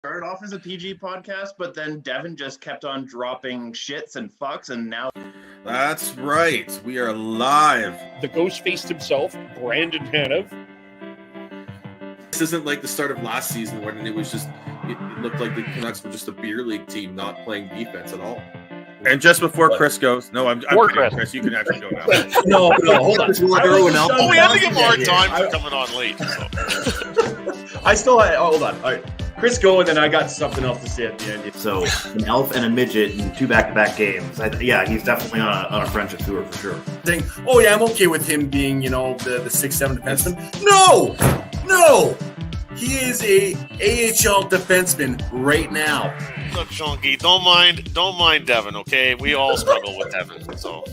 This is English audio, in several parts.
started off as a PG podcast, but then Devin just kept on dropping shits and fucks, and now... That's right. We are live. The ghost faced himself, Brandon Tanev. This isn't like the start of last season when it was just, it looked like the Canucks were just a beer league team not playing defense at all. And just before Chris goes, no, I'm kidding, Chris, you can actually go now. No, hold on. Oh, we had to give more time for coming on late. So. I still had, hold on. All right. Chris go, and then I got something else to say at the end. So, an elf and a midget in 2 back-to-back games. Yeah, he's definitely on a friendship tour for sure. Saying, oh yeah, I'm okay with him being, the 6'7" defenseman. No! He is a AHL defenseman right now. Look, Shonky, don't mind Devin, okay? We all struggle with Devin, so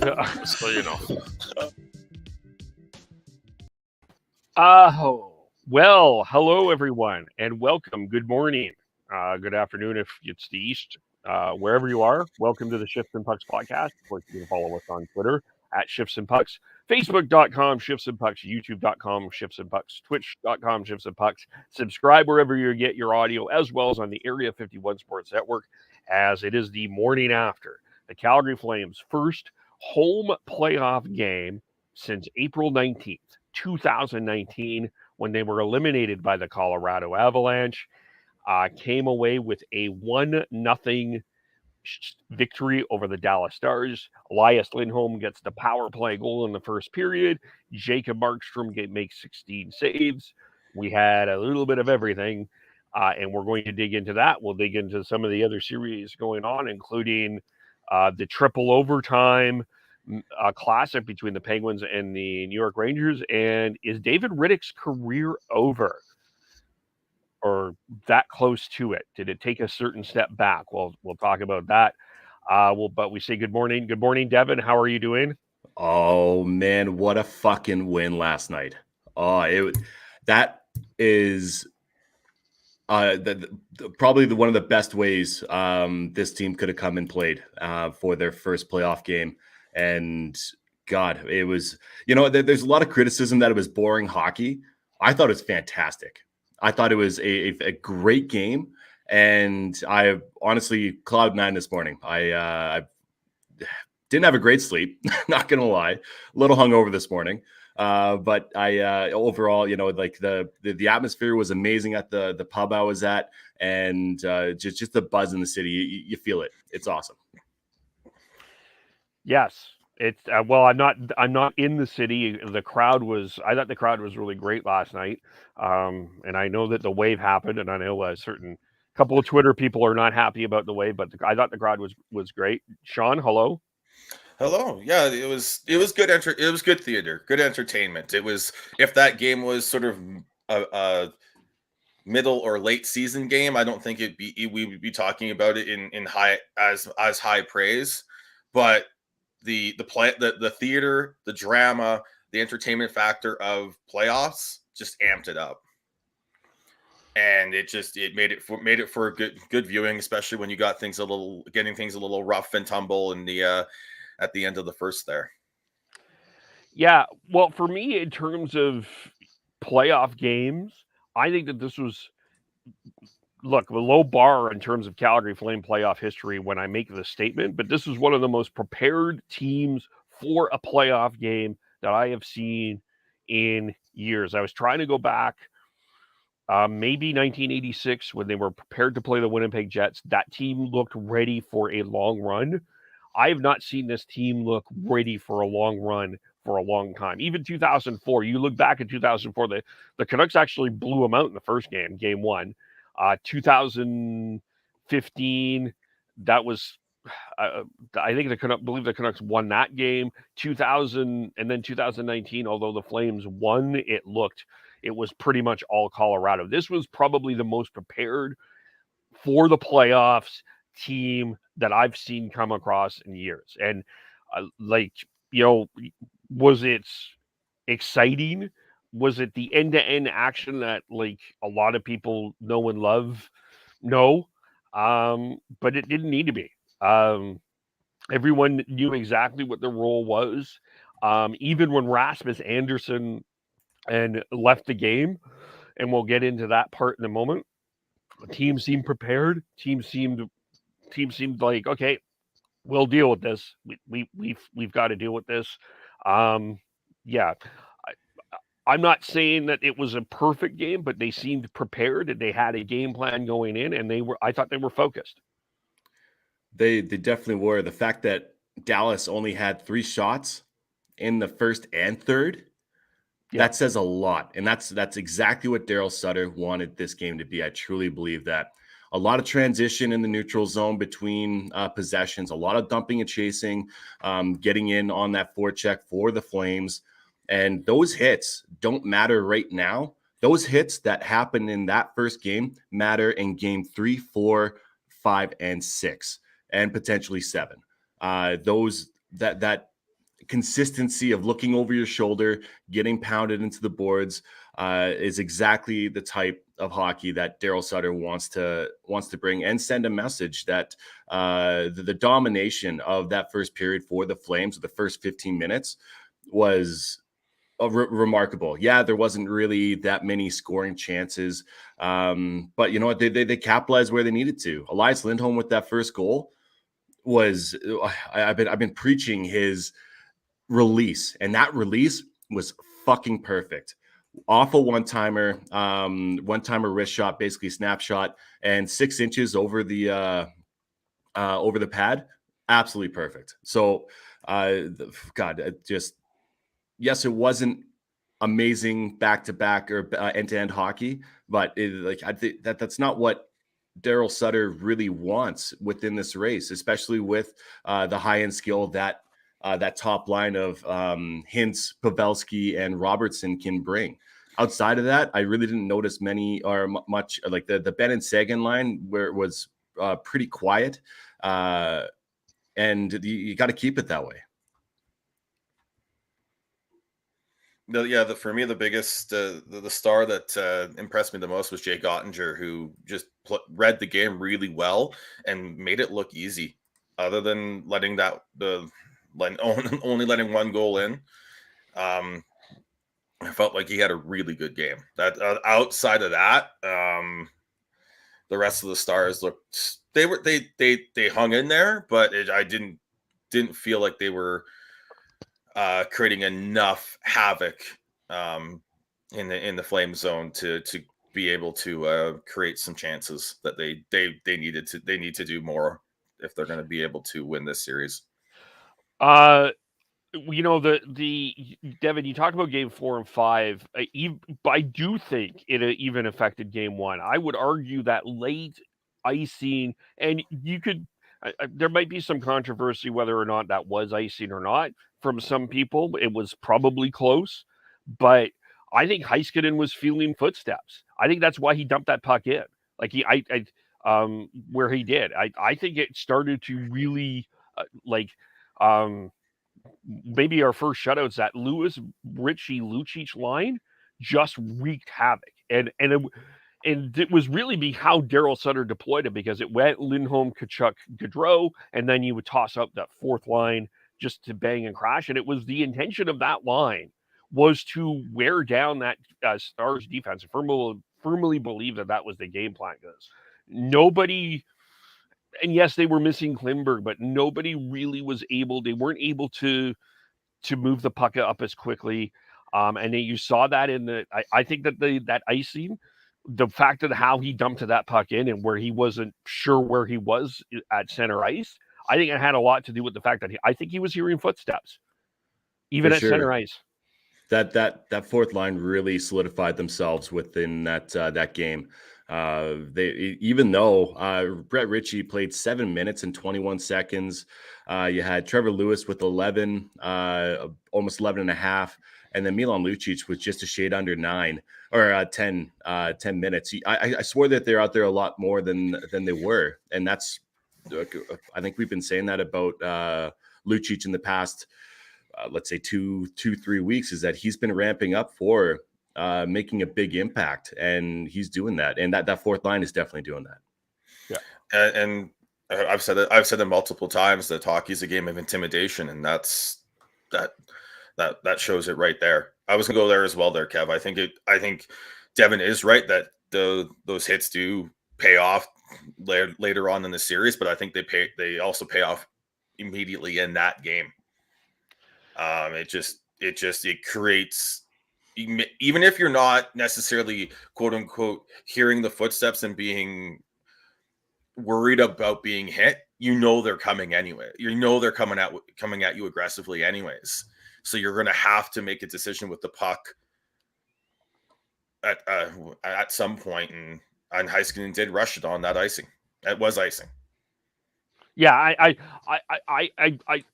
you know. Well, hello everyone, and welcome. Good morning, good afternoon if it's the East, wherever you are. Welcome to the Shifts and Pucks podcast. Of course, you can follow us on Twitter at Shifts and Pucks, Facebook.com Shifts and Pucks, YouTube.com Shifts and Pucks, Twitch.com Shifts and Pucks. Subscribe wherever you get your audio, as well as on the Area 51 Sports Network, as it is the morning after the Calgary Flames' first home playoff game since April 19th, 2019, when they were eliminated by the Colorado Avalanche. Came away with a 1-0 victory over the Dallas Stars. Elias Lindholm gets the power play goal in the first period. Jacob Markstrom makes 16 saves. We had a little bit of everything, and we're going to dig into that. We'll dig into some of the other series going on, including the triple overtime classic between the Penguins and the New York Rangers. And is David Rittich's career over, or that close to it? Did it take a certain step back? We'll talk about that. But we say good morning. Good morning, Devin. How are you doing? Oh man, what a fucking win last night. That is probably one of the best ways this team could have come and played for their first playoff game. And God, it was, there's a lot of criticism that it was boring hockey. I thought it was fantastic. I thought it was a great game. And I honestly, cloud 9 this morning. I didn't have a great sleep, not going to lie. A little hungover this morning. But I overall, like the atmosphere was amazing at the pub I was at. And just the buzz in the city, you feel it. It's awesome. Yes, it's well. I'm not in the city. I thought the crowd was really great last night. And I know that the wave happened, and I know a certain couple of Twitter people are not happy about the wave, but I thought the crowd was great. Sean, hello. Hello. Yeah, it was good. It was good theater, good entertainment. It was, if that game was sort of a middle or late season game, I don't think we would be talking about it in high as high praise, but the theater, the drama, the entertainment factor of playoffs just amped it up, and it made it for a good viewing, especially when you got getting things a little rough and tumble in the at the end of the first there. Yeah, well, for me, in terms of playoff games, I think that this was, look, a low bar in terms of Calgary Flame playoff history when I make this statement, but this is one of the most prepared teams for a playoff game that I have seen in years. I was trying to go back, maybe 1986, when they were prepared to play the Winnipeg Jets. That team looked ready for a long run. I have not seen this team look ready for a long run for a long time. Even 2004, you look back at 2004, the Canucks actually blew them out in the first game 1. 2015, that was, I think the Canucks won that game. 2000, and then 2019, although the Flames won, it was pretty much all Colorado. This was probably the most prepared for the playoffs team that I've seen come across in years. And was it exciting? Was it the end-to-end action that a lot of people know and love? No, but it didn't need to be. Everyone knew exactly what the role was. Even when Rasmus Anderson left the game, and we'll get into that part in a moment. Team seemed prepared. Team seemed like, okay, we'll deal with this. We've got to deal with this. Yeah, I'm not saying that it was a perfect game, but they seemed prepared and they had a game plan going in, and I thought they were focused. They definitely were. The fact that Dallas only had 3 shots in the first and third, that says a lot. And that's exactly what Daryl Sutter wanted this game to be. I truly believe that. A lot of transition in the neutral zone between possessions, a lot of dumping and chasing, getting in on that forecheck for the Flames. And those hits don't matter right now. Those hits that happened in that first game matter in game 3, 4, 5, and 6, and potentially 7. That consistency of looking over your shoulder, getting pounded into the boards is exactly the type of hockey that Daryl Sutter wants to bring and send a message that the domination of that first period for the Flames, the first 15 minutes, was remarkable. Yeah, there wasn't really that many scoring chances, but you know what? They capitalized where they needed to. Elias Lindholm with that first goal was I've been preaching his release, and that release was fucking perfect. Awful one-timer wrist shot, basically snapshot, and 6 inches over the pad. Absolutely perfect. So, yes, it wasn't amazing back-to-back or end-to-end hockey, but I think that's not what Daryl Sutter really wants within this race, especially with the high-end skill that top line of Hintz, Pavelski, and Robertson can bring. Outside of that, I really didn't notice many or much like the Ben and Sagan line, where it was pretty quiet, and you got to keep it that way. For me, the biggest, the star that impressed me the most was Jay Gottinger, who just read the game really well and made it look easy. Other than letting only letting 1 goal in, I felt like he had a really good game. That outside of that, the rest of the stars looked they hung in there, but I didn't feel like they were creating enough havoc in the flame zone to be able to create some chances that they need to do more if they're going to be able to win this series. You know, the Devin, you talked about game 4 and 5. I do think it even affected game 1. I would argue that late icing, and you could there might be some controversy whether or not that was icing or not. From some people, it was probably close, but I think Heiskanen was feeling footsteps. I think that's why he dumped that puck in, like where he did. I think it started to really maybe our first shutouts, that Lewis, Ritchie, Lucic line just wreaked havoc. And it was really how Daryl Sutter deployed it, because it went Lindholm, Tkachuk, Gaudreau, and then you would toss up that fourth line just to bang and crash. And it was the intention of that line was to wear down that Stars defense. I firmly believe that was the game plan, because nobody... And yes, they were missing Klimberg, but nobody really was able. They weren't able to move the puck up as quickly. And then you saw that in the. I think that that icing, the fact of how he dumped that puck in and where he wasn't sure where he was at center ice, I think it had a lot to do with the fact that I think he was hearing footsteps, even at center ice. That fourth line really solidified themselves within that game. Even though Brett Ritchie played 7 minutes and 21 seconds, you had Trevor Lewis with 11, almost 11 and a half, and then Milan Lucic was just a shade under 9 or 10 minutes. I swore that they're out there a lot more than they were, and that's I think we've been saying that about Lucic in the past. Let's say 2-3 weeks, is that he's been ramping up for making a big impact, and he's doing that. And that fourth line is definitely doing that. Yeah. And I've said it multiple times that hockey's a game of intimidation, and that shows it right there. I was gonna go there as well there, Kev. I think Devin is right that those hits do pay off later on in the series, but I think they also pay off immediately in that game. It creates, even if you're not necessarily quote unquote hearing the footsteps and being worried about being hit, they're coming anyway. They're coming at you aggressively anyways. So you're going to have to make a decision with the puck at some point, and Heiskanen did rush it on that icing. That was icing. Yeah,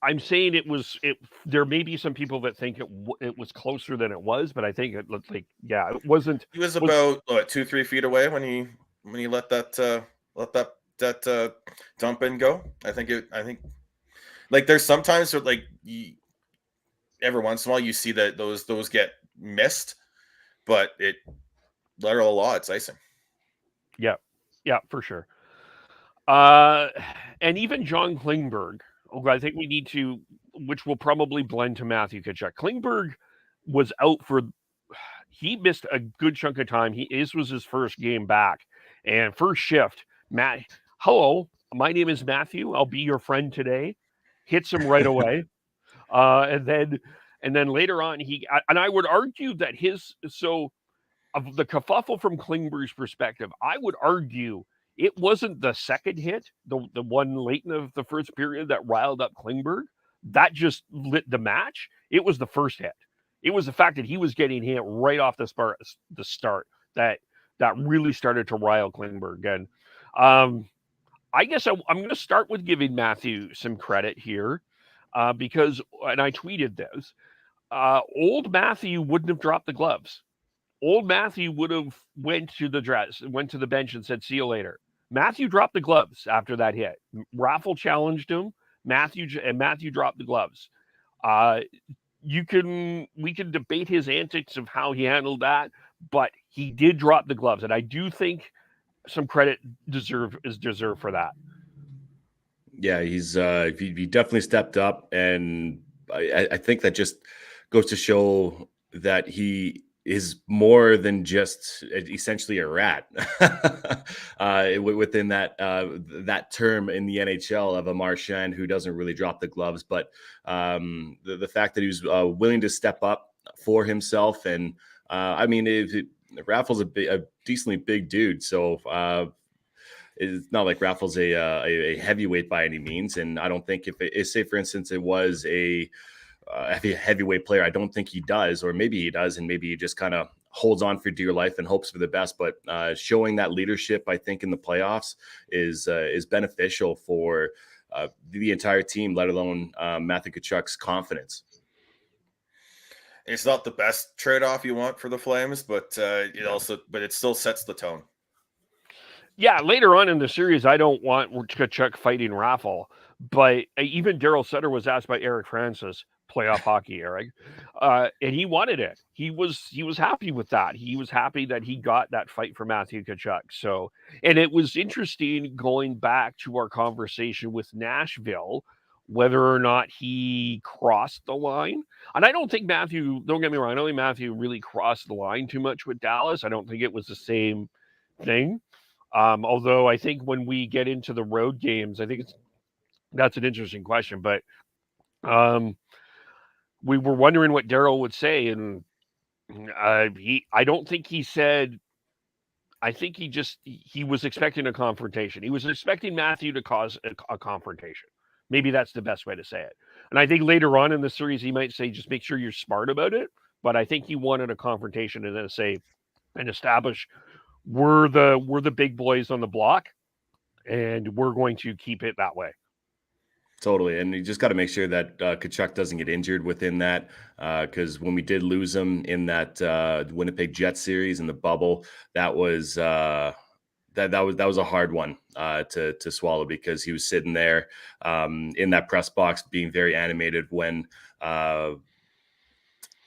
I'm saying it was. There may be some people that think it was closer than it was, but I think it looked like, yeah, it wasn't. He was about 2-3 feet away when he let that dump in go. I think like there's sometimes where, like, every once in a while you see that those get missed, but letter of the law, it's icing. Yeah, for sure. And even John Klingberg, I think we need to, which will probably blend to Matthew Tkachuk. Klingberg was out he missed a good chunk of time. This was his first game back, and first shift. Matt, hello, my name is Matthew. I'll be your friend today. Hits him right away, and then later on and I would argue that of the kerfuffle from Klingberg's perspective, I would argue it wasn't the second hit, the one late in the first period that riled up Klingberg. That just lit the match. It was the first hit. It was the fact that he was getting hit right off the start that really started to rile Klingberg. And I guess I'm going to start with giving Matthew some credit here because, and I tweeted this, old Matthew wouldn't have dropped the gloves. Old Matthew would have went to the bench and said, see you later. Matthew dropped the gloves after that hit. Raffle challenged him. Matthew dropped the gloves. We can debate his antics of how he handled that, but he did drop the gloves. And I do think some credit is deserved for that. Yeah, he definitely stepped up. And I think that just goes to show that he is more than just essentially a rat within that term in the NHL of a Marchand who doesn't really drop the gloves. But the fact that he was willing to step up for himself, and Raffle's a decently big dude, so it's not like Raffle's a heavyweight by any means. And I don't think say for instance it was a heavyweight player, I don't think he does, or maybe he does, and maybe he just kind of holds on for dear life and hopes for the best. But showing that leadership, I think, in the playoffs is beneficial for the entire team, let alone Matthew Tkachuk's confidence. It's not the best trade-off you want for the Flames, but it still sets the tone. Yeah, later on in the series, I don't want Tkachuk fighting Raffle, but even Daryl Sutter was asked by Eric Francis, playoff hockey, Eric, and he wanted it. He was happy with that. He was happy that he got that fight for Matthew Tkachuk. So, and it was interesting going back to our conversation with Nashville, whether or not he crossed the line. And I don't think Matthew, don't get me wrong, I don't think Matthew really crossed the line too much with Dallas. I don't think it was the same thing. Although I think when we get into the road games, I think that's an interesting question. But we were wondering what Daryl would say, and I don't think he said. I think he was expecting a confrontation. He was expecting Matthew to cause a confrontation. Maybe that's the best way to say it. And I think later on in the series, he might say, just make sure you're smart about it. But I think he wanted a confrontation and then say and establish we're the big boys on the block, and we're going to keep it that way. Totally. And you just got to make sure that Tkachuk doesn't get injured within that, because when we did lose him in that Winnipeg Jets series in the bubble, that was that was a hard one to swallow, because he was sitting there in that press box being very animated when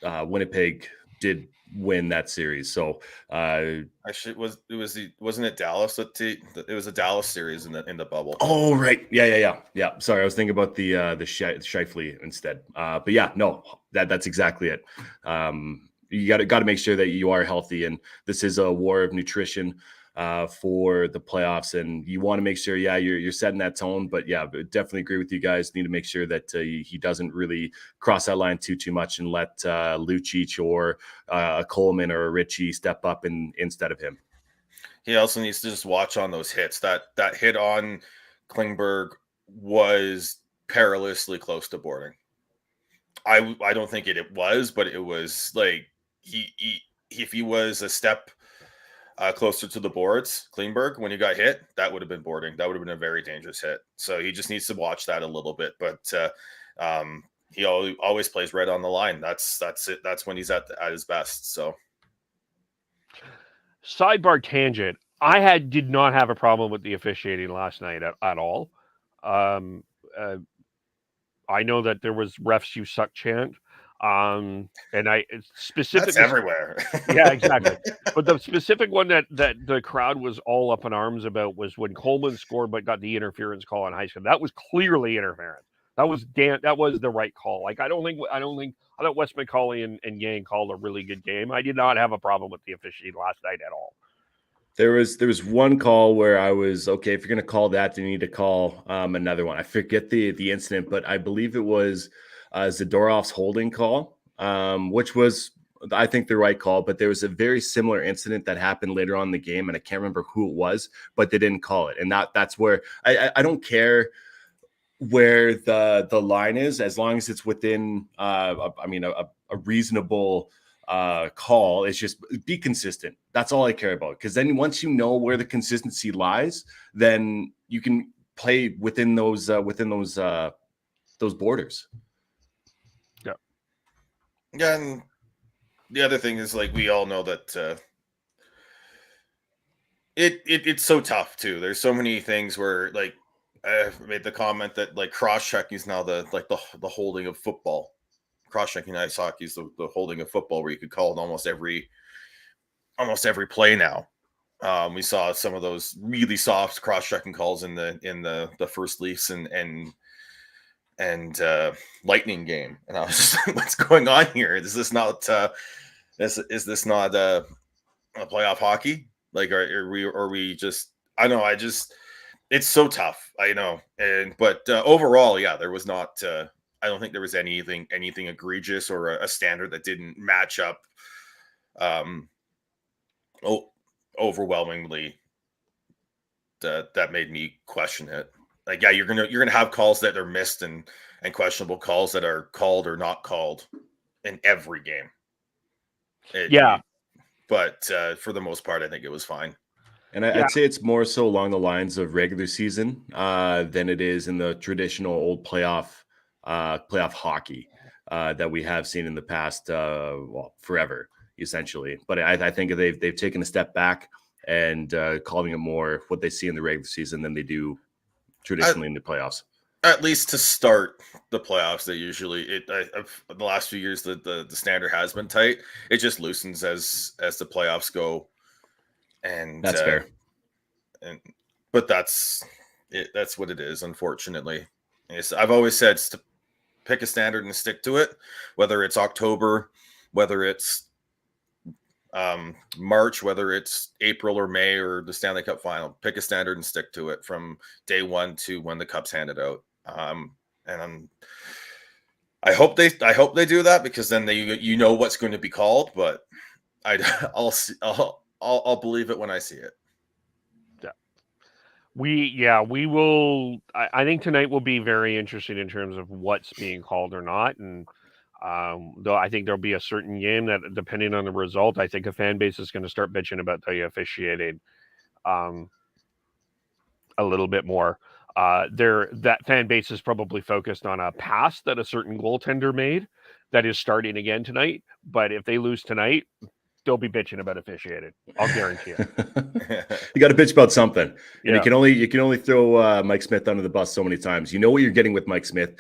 Winnipeg did win that series. So actually wasn't it Dallas it was a Dallas series in the bubble. Oh right, yeah. Sorry, I was thinking about the Scheifele instead. But yeah, no, that's exactly it. You got to make sure that you are healthy, and this is a war of nutrition. for the playoffs, and you want to make sure, you're setting that tone. But definitely agree with you guys. Need to make sure that he doesn't really cross that line too much and let Lucic or a Coleman or a Ritchie step up instead of him. He also needs to just watch on those hits. That hit on Klingberg was perilously close to boarding. I don't think it was, but it was like if he was a step closer to the boards, Klingberg, when he got hit, that would have been boarding. That would have been a very dangerous hit. So he just needs to watch that a little bit. But he always plays right on the line. That's it. That's when he's at his best. So. Sidebar tangent. I did not have a problem with the officiating last night at all. I know that there was refs you suck chant. And I specifically, that's everywhere. Yeah, exactly. But the specific one that the crowd was all up in arms about was when Coleman scored but got the interference call on Heisman. That was clearly interference. That was the right call. Like I thought Wes McCauley and Yang called a really good game. I did not have a problem with the officiating last night at all. There was one call where I was okay. If you're going to call that, then you need to call another one. I forget the incident, but I believe it was Zadorov's holding call, which was, I think, the right call. But there was a very similar incident that happened later on in the game, and I can't remember who it was, but they didn't call it. And that's where I don't care where the line is, as long as it's within a reasonable call. It's just be consistent. That's all I care about, because then once you know where the consistency lies, then you can play within those borders. Yeah, and the other thing is, like, we all know that it's so tough too. There's so many things where, like, I made the comment that, like, cross-checking is now the holding of football. Cross-checking ice hockey is the holding of football, where you could call it almost every play now. We saw some of those really soft cross-checking calls in the first Leafs and Lightning game, and I was just like, what's going on here? Is this not is this not a playoff hockey? Like, are we just, I know, it's so tough, I know. But overall, there was not I don't think there was anything egregious or a standard that didn't match up overwhelmingly that made me question it. Like, you're gonna have calls that are missed and questionable calls that are called or not called in every game. But for the most part, I think it was fine. And I'd say it's more so along the lines of regular season than it is in the traditional old playoff hockey that we have seen in the past, forever, essentially. But I think they've taken a step back and calling it more what they see in the regular season than they do traditionally in the playoffs. At least to start the playoffs, they usually the last few years the standard has been tight. It just loosens as the playoffs go, and that's fair. But that's it. That's what it is. Unfortunately, I've always said to pick a standard and stick to it. Whether it's October, whether it's March, whether it's April or May or the Stanley Cup final, pick a standard and stick to it from day one to when the cup's handed out. And I hope they do that, because then you know what's going to be called. But I'll believe it when I see it. We will. I think tonight will be very interesting in terms of what's being called or not, and though I think there'll be a certain game that, depending on the result, I think a fan base is going to start bitching about the officiating a little bit more. That fan base is probably focused on a pass that a certain goaltender made that is starting again tonight. But if they lose tonight, they'll be bitching about officiating. I'll guarantee it. You got to bitch about something. And you can only throw Mike Smith under the bus so many times. You know what you're getting with Mike Smith.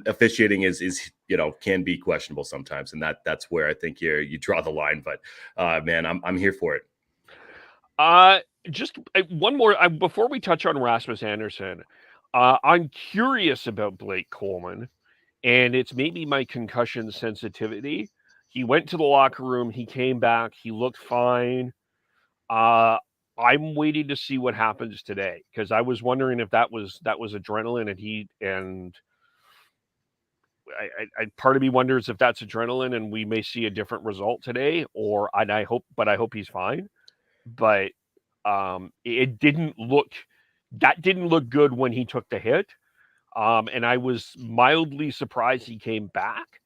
Officiating is can be questionable sometimes, and that's where I think you draw the line. But man, I'm here for it. Just one more before we touch on Rasmus Andersson. I'm curious about Blake Coleman, and it's maybe my concussion sensitivity. He went to the locker room. He came back. He looked fine. I'm waiting to see what happens today, because I was wondering if that was adrenaline, and I part of me wonders if that's adrenaline and we may see a different result today, and I hope he's fine. But it didn't look good when he took the hit. And I was mildly surprised he came back.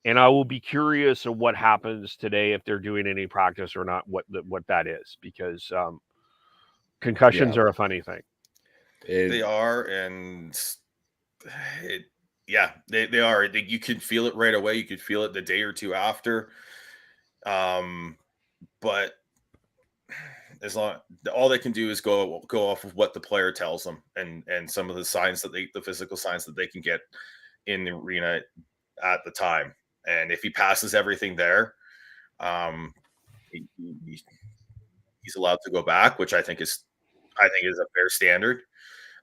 And I will be curious of what happens today, if they're doing any practice or not, what that is, because concussions are a funny thing. They are, and they are. You can feel it right away. You could feel it the day or two after. But as long, all they can do is go off of what the player tells them, and some of the signs the physical signs that they can get in the arena at the time. And if he passes everything there, he's allowed to go back, which I think is a fair standard.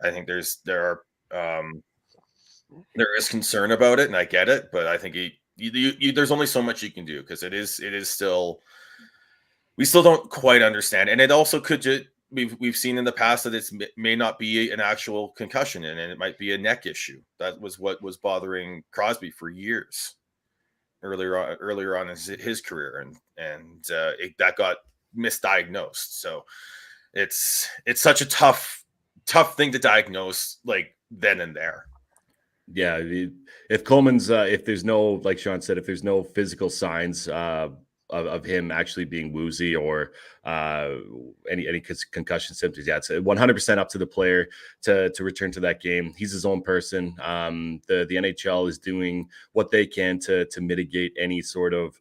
I think there is concern about it, and I get it, but I think there's only so much you can do, because it is still, we still don't quite understand. And it also could just, we've seen in the past that it may not be an actual concussion, and it might be a neck issue. That was what was bothering Crosby for years earlier on in his career, and that got misdiagnosed. So it's such a tough thing to diagnose, like, then and there. Yeah, if Coleman's if there's no, like Sean said, if there's no physical signs of him actually being woozy or any concussion symptoms, yeah, it's 100% up to the player to return to that game. He's his own person. The NHL is doing what they can to mitigate any sort of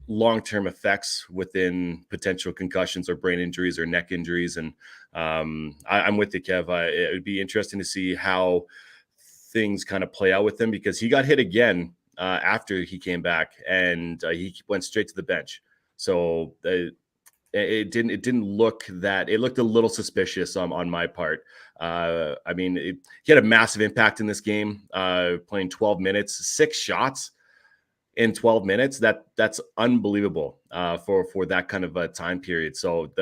long-term effects within potential concussions or brain injuries or neck injuries. And I'm with you, Kev. It would be interesting to see how things kind of play out with him, because he got hit again after he came back, and he went straight to the bench. So it didn't look that, it looked a little suspicious on my part. I mean, he had a massive impact in this game, playing 12 minutes, 6 shots in 12 minutes. That's unbelievable for that kind of a time period. So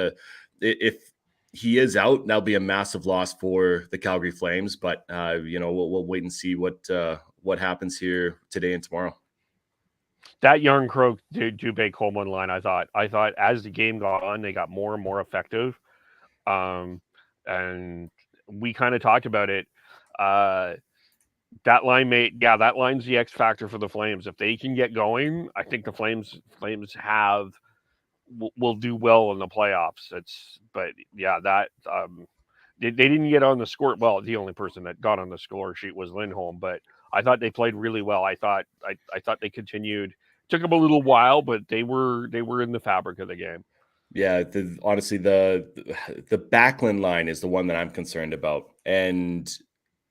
if he is out, that'll be a massive loss for the Calgary Flames. But we'll wait and see what happens here today and tomorrow. That Young Croak Dubé Coleman line, I thought as the game got on, they got more and more effective. And we kind of talked about it. That line's the X factor for the Flames. If they can get going, I think the Flames will do well in the playoffs. They didn't get on the score. Well, the only person that got on the score sheet was Lindholm, but I thought they played really well. I thought they continued. Took them a little while, but they were in the fabric of the game. Yeah, honestly, the Backlund line is the one that I'm concerned about, and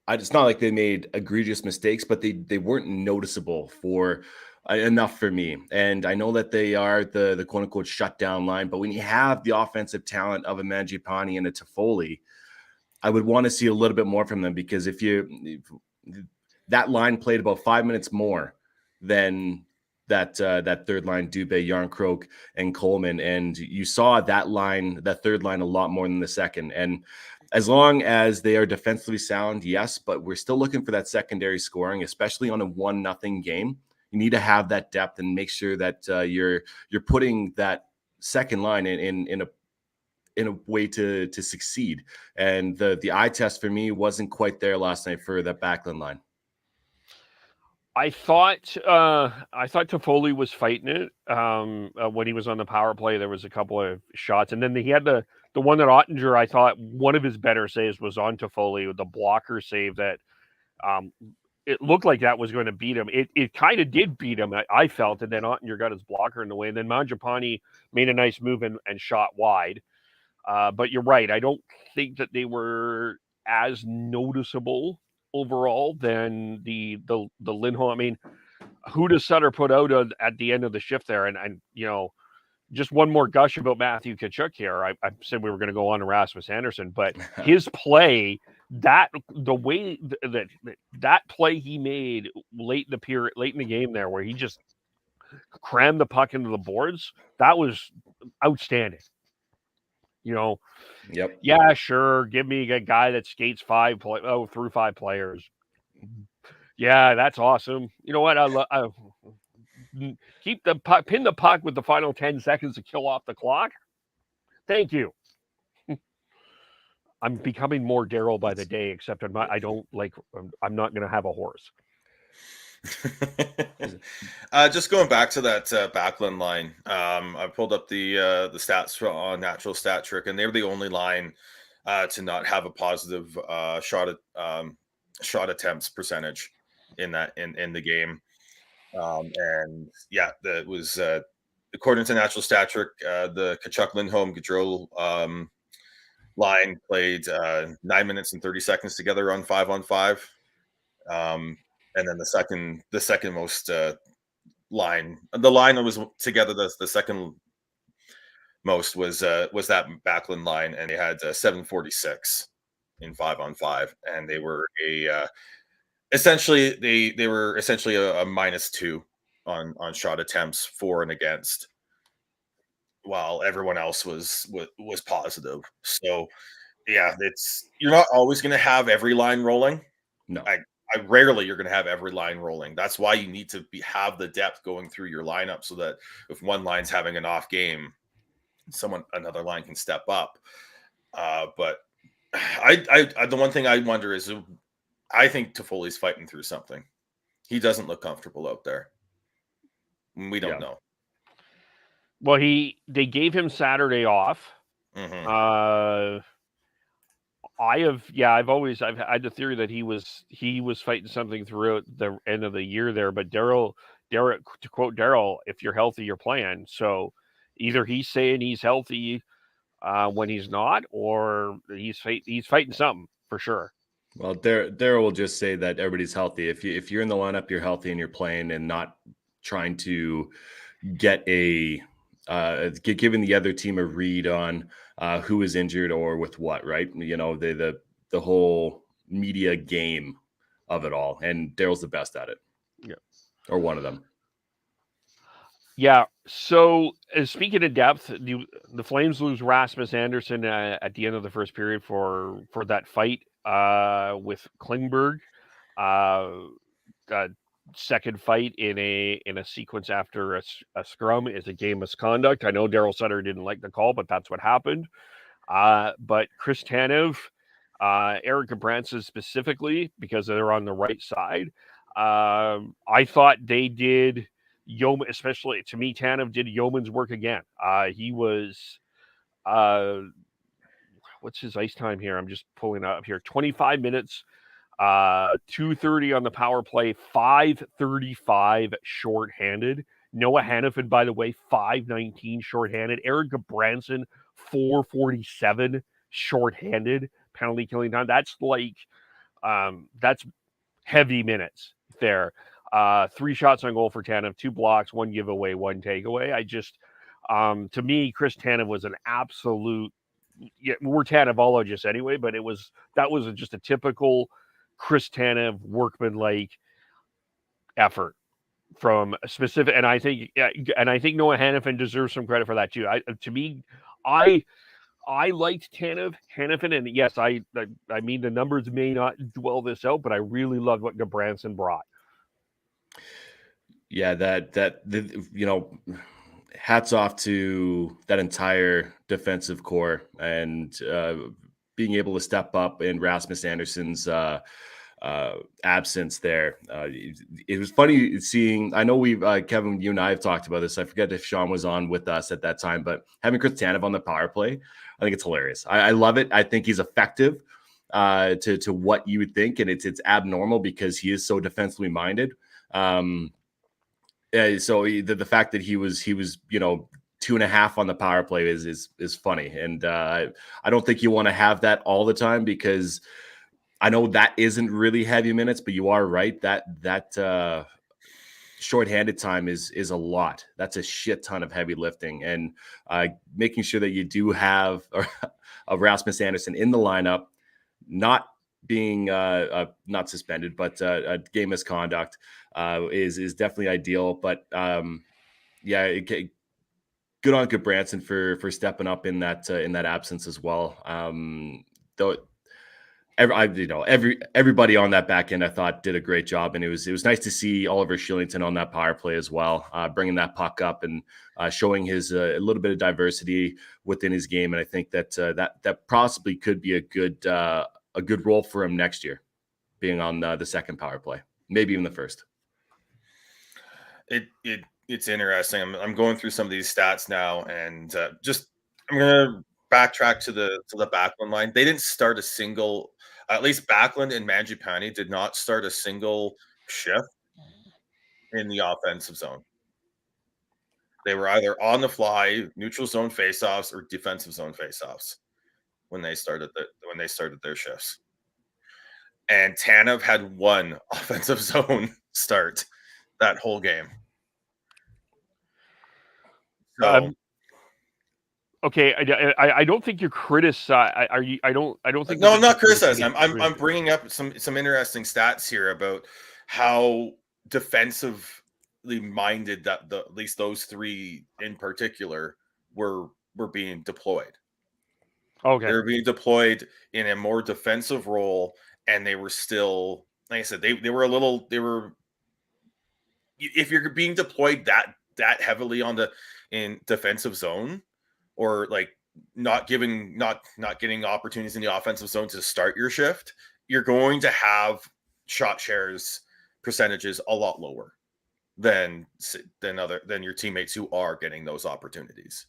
it's not like they made egregious mistakes, but they weren't noticeable for enough for me. And I know that they are the quote unquote shutdown line, but when you have the offensive talent of a Mangiapane and a Toffoli, I would want to see a little bit more from them, because if that line played about 5 minutes more than that third line, Dubé, Yarncroke, and Coleman, and you saw that third line a lot more than the second. And as long as they are defensively sound, yes, but we're still looking for that secondary scoring, especially on a 1-0 game. You need to have that depth and make sure that you're putting that second line in a way to succeed. And the eye test for me wasn't quite there last night for that Backlund line. I thought Toffoli was fighting it when he was on the power play. There was a couple of shots, and then he had the one that Ottinger, I thought one of his better saves was on Toffoli with the blocker save that it looked like that was going to beat him. It kind of did beat him, I felt, and then Ottinger got his blocker in the way, and then Mangiapane made a nice move and shot wide. But you're right. I don't think that they were as noticeable overall than the Lindholm. I mean, who does Sutter put out at the end of the shift there? And just one more gush about Matthew Tkachuk here. I said we were going to go on to Rasmus Andersson, but his play, the way that play he made late in the game there, where he just crammed the puck into the boards, that was outstanding. You know, Yep. yeah, sure. Give me a guy that skates through 5 players. Yeah, that's awesome. You know what? Keep the puck, pin the puck with the final 10 seconds to kill off the clock. Thank you. I'm becoming more Daryl by the day, except I'm not going to have a horse. Just going back to that Backlund line, I pulled up the stats on Natural Stat Trick, and they were the only line to not have a positive shot attempts percentage in the game. And yeah, that was according to Natural Stat Trick, the Tkachuk, Lindholm, Gaudreau line played 9 minutes and 30 seconds together on 5-on-5. And then the second most line, the line that was together, the second most was that Backlund line, and they had 746 in 5-on-5, and they were essentially they were essentially a -2 on shot attempts for and against, while everyone else was positive. So yeah, you're not always going to have every line rolling. No. Rarely you're going to have every line rolling. That's why you need to have the depth going through your lineup, so that if one line's having an off game, another line can step up. But the one thing I wonder is, I think Toffoli's fighting through something. He doesn't look comfortable out there. We don't know. Well, they gave him Saturday off. Mm-hmm. I've had the theory that he was fighting something throughout the end of the year there, but Derek, to quote Daryl, if you're healthy, you're playing. So either he's saying he's healthy when he's not, or he's fighting something for sure. Well, Daryl will just say that everybody's healthy. If you're in the lineup, you're healthy and you're playing, and not trying to get giving the other team a read on who is injured or with what, right? You know, the whole media game of it all, and Daryl's the best at it. Yeah, or one of them. Yeah. So speaking of depth, the Flames lose Rasmus Anderson at the end of the first period for that fight with Klingberg. Second fight in a sequence after a scrum is a game misconduct. I know Daryl Sutter didn't like the call, but that's what happened. But Chris Tanev, Eric Branson specifically, because they're on the right side, I thought they did yeoman, especially to me, Tanev did yeoman's work again. He was, what's his ice time here? I'm just pulling up here. 25 minutes. 2:30 on the power play, 5:35 shorthanded. Noah Hannafin, by the way, 5:19 shorthanded. Eric Branson, 4:47 shorthanded. Penalty killing time. That's that's heavy minutes there. 3 shots on goal for Tanev, 2 blocks, 1 giveaway, 1 takeaway. To me, Chris Tanev was an absolute. Yeah, we're Tanevologists anyway, but that was just a typical Chris Tanev workman-like effort from a specific, and I think Noah Hannafin deserves some credit for that too. I liked Hannafin, and yes, I mean the numbers may not dwell this out, but I really loved what Gabranson brought. Yeah, hats off to that entire defensive core, and being able to step up in Rasmus Anderson's absence there. It was funny seeing, I know Kevin, you and I have talked about this. I forget if Sean was on with us at that time, but having Chris Tanev on the power play, I think it's hilarious. I love it. I think he's effective to what you would think, and it's abnormal because he is so defensively minded. So the fact that he was 2.5 on the power play is funny, and I don't think you want to have that all the time, because I know that isn't really heavy minutes, but you are right that shorthanded time is a lot. That's a shit ton of heavy lifting, and making sure that you do have a Rasmus Anderson in the lineup, not being not suspended, but a game misconduct is definitely ideal. But good on Goodbranson for stepping up in that absence as well. Though everybody on that back end I thought did a great job, and it was nice to see Oliver Shillington on that power play as well, bringing that puck up and showing his a little bit of diversity within his game. And I think that that possibly could be a good role for him next year, being on the second power play, maybe even the first. It's interesting. I'm going through some of these stats now, and I'm gonna backtrack to the Backlund line. They didn't start a single, at least Backlund and Mangiapane did not start a single shift in the offensive zone. They were either on the fly, neutral zone faceoffs, or defensive zone faceoffs when they started their shifts. And Tanev had one offensive zone start that whole game. So, okay, I don't think you're criticizing. Are you? I don't think. No, I'm not criticizing. I'm bringing up some interesting stats here about how defensively minded that at least those three in particular were being deployed. Okay, they were being deployed in a more defensive role, and they were still, like I said, they were. If you're being deployed that heavily in defensive zone, or like not getting opportunities in the offensive zone to start your shift, you're going to have shot shares percentages a lot lower than your teammates who are getting those opportunities.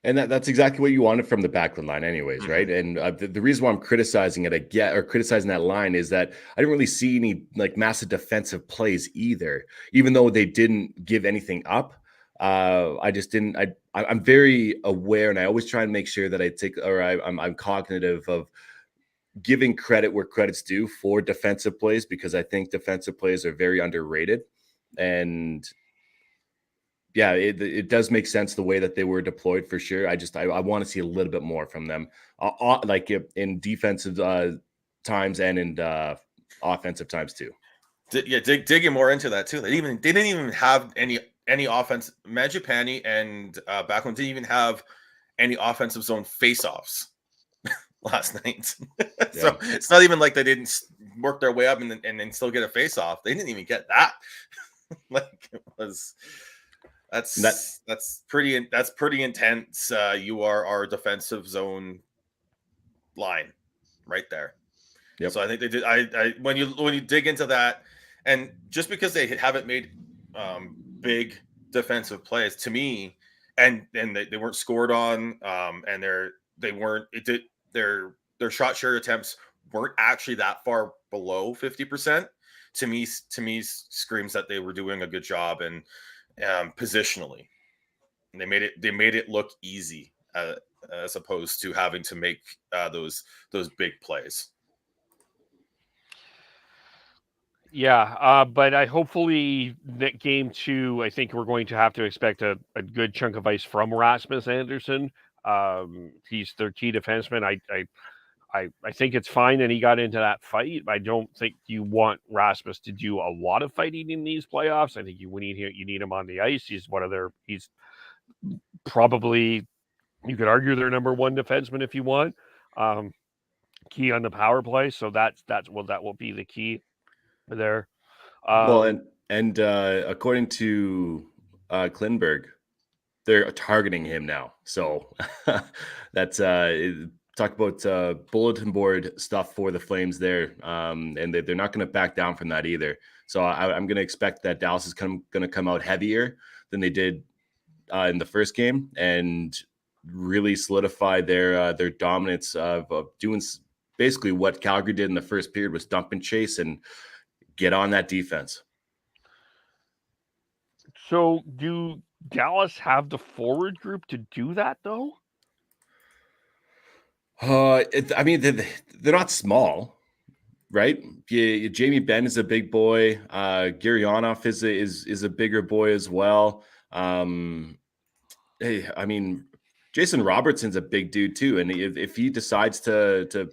And that's exactly what you wanted from the Backlund line anyways, right? And the reason why I'm criticizing criticizing that line is that I didn't really see any like massive defensive plays either, even though they didn't give anything up. I just didn't. I'm very aware, and I always try and make sure that I'm cognitive of giving credit where credit's due for defensive plays, because I think defensive plays are very underrated. And yeah, it does make sense the way that they were deployed for sure. I want to see a little bit more from them, like in defensive times and in offensive times too. Digging more into that too. They didn't even have any offense. Mangiapane and Backlund didn't even have any offensive zone faceoffs last night. So it's not even like they didn't work their way up and then still get a faceoff. They didn't even get that. Like it was. That's pretty intense. You are our defensive zone line right there. Yep. So I think they did. I when you dig into that, and just because they haven't made big defensive plays to me, and they weren't scored on, and their shot share attempts weren't actually that far below 50%. To me screams that they were doing a good job and positionally. And they made it look easy as opposed to having to make those big plays. Yeah, but hopefully that game 2, I think we're going to have to expect a good chunk of ice from Rasmus Andersson. He's their key defenseman. I think it's fine that he got into that fight. I don't think you want Rasmus to do a lot of fighting in these playoffs. I think you need him on the ice. He's probably, you could argue, their number one defenseman if you want. Key on the power play. So that will be the key there. And according to Klinberg, they're targeting him now. So that's talk about bulletin board stuff for the Flames there, and they're not going to back down from that either. So I'm going to expect that Dallas is going to come out heavier than they did in the first game and really solidify their dominance of doing basically what Calgary did in the first period, was dump and chase and get on that defense. So do Dallas have the forward group to do that though? I mean, they're not small, right? Jamie Benn is a big boy. Gurianov is a bigger boy as well. Hey, I mean, Jason Robertson's a big dude too, and if he decides to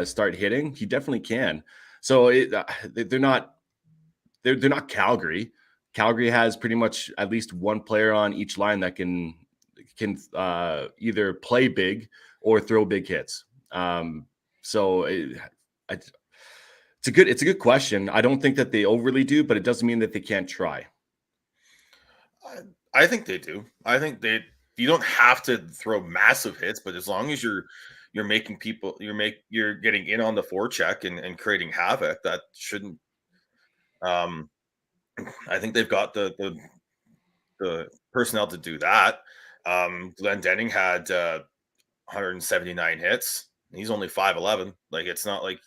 start hitting, he definitely can. So they're not Calgary. Calgary has pretty much at least one player on each line that can can either play big or throw big hits. So it's a good question. I don't think that they overly do, but it doesn't mean that they can't try. I think they do. I think you don't have to throw massive hits, but as long as you're making people you're getting in on the forecheck and creating havoc, that shouldn't. I think they've got the personnel to do that. Glenn Denning had 179 hits. He's only 5'11". Like, it's not like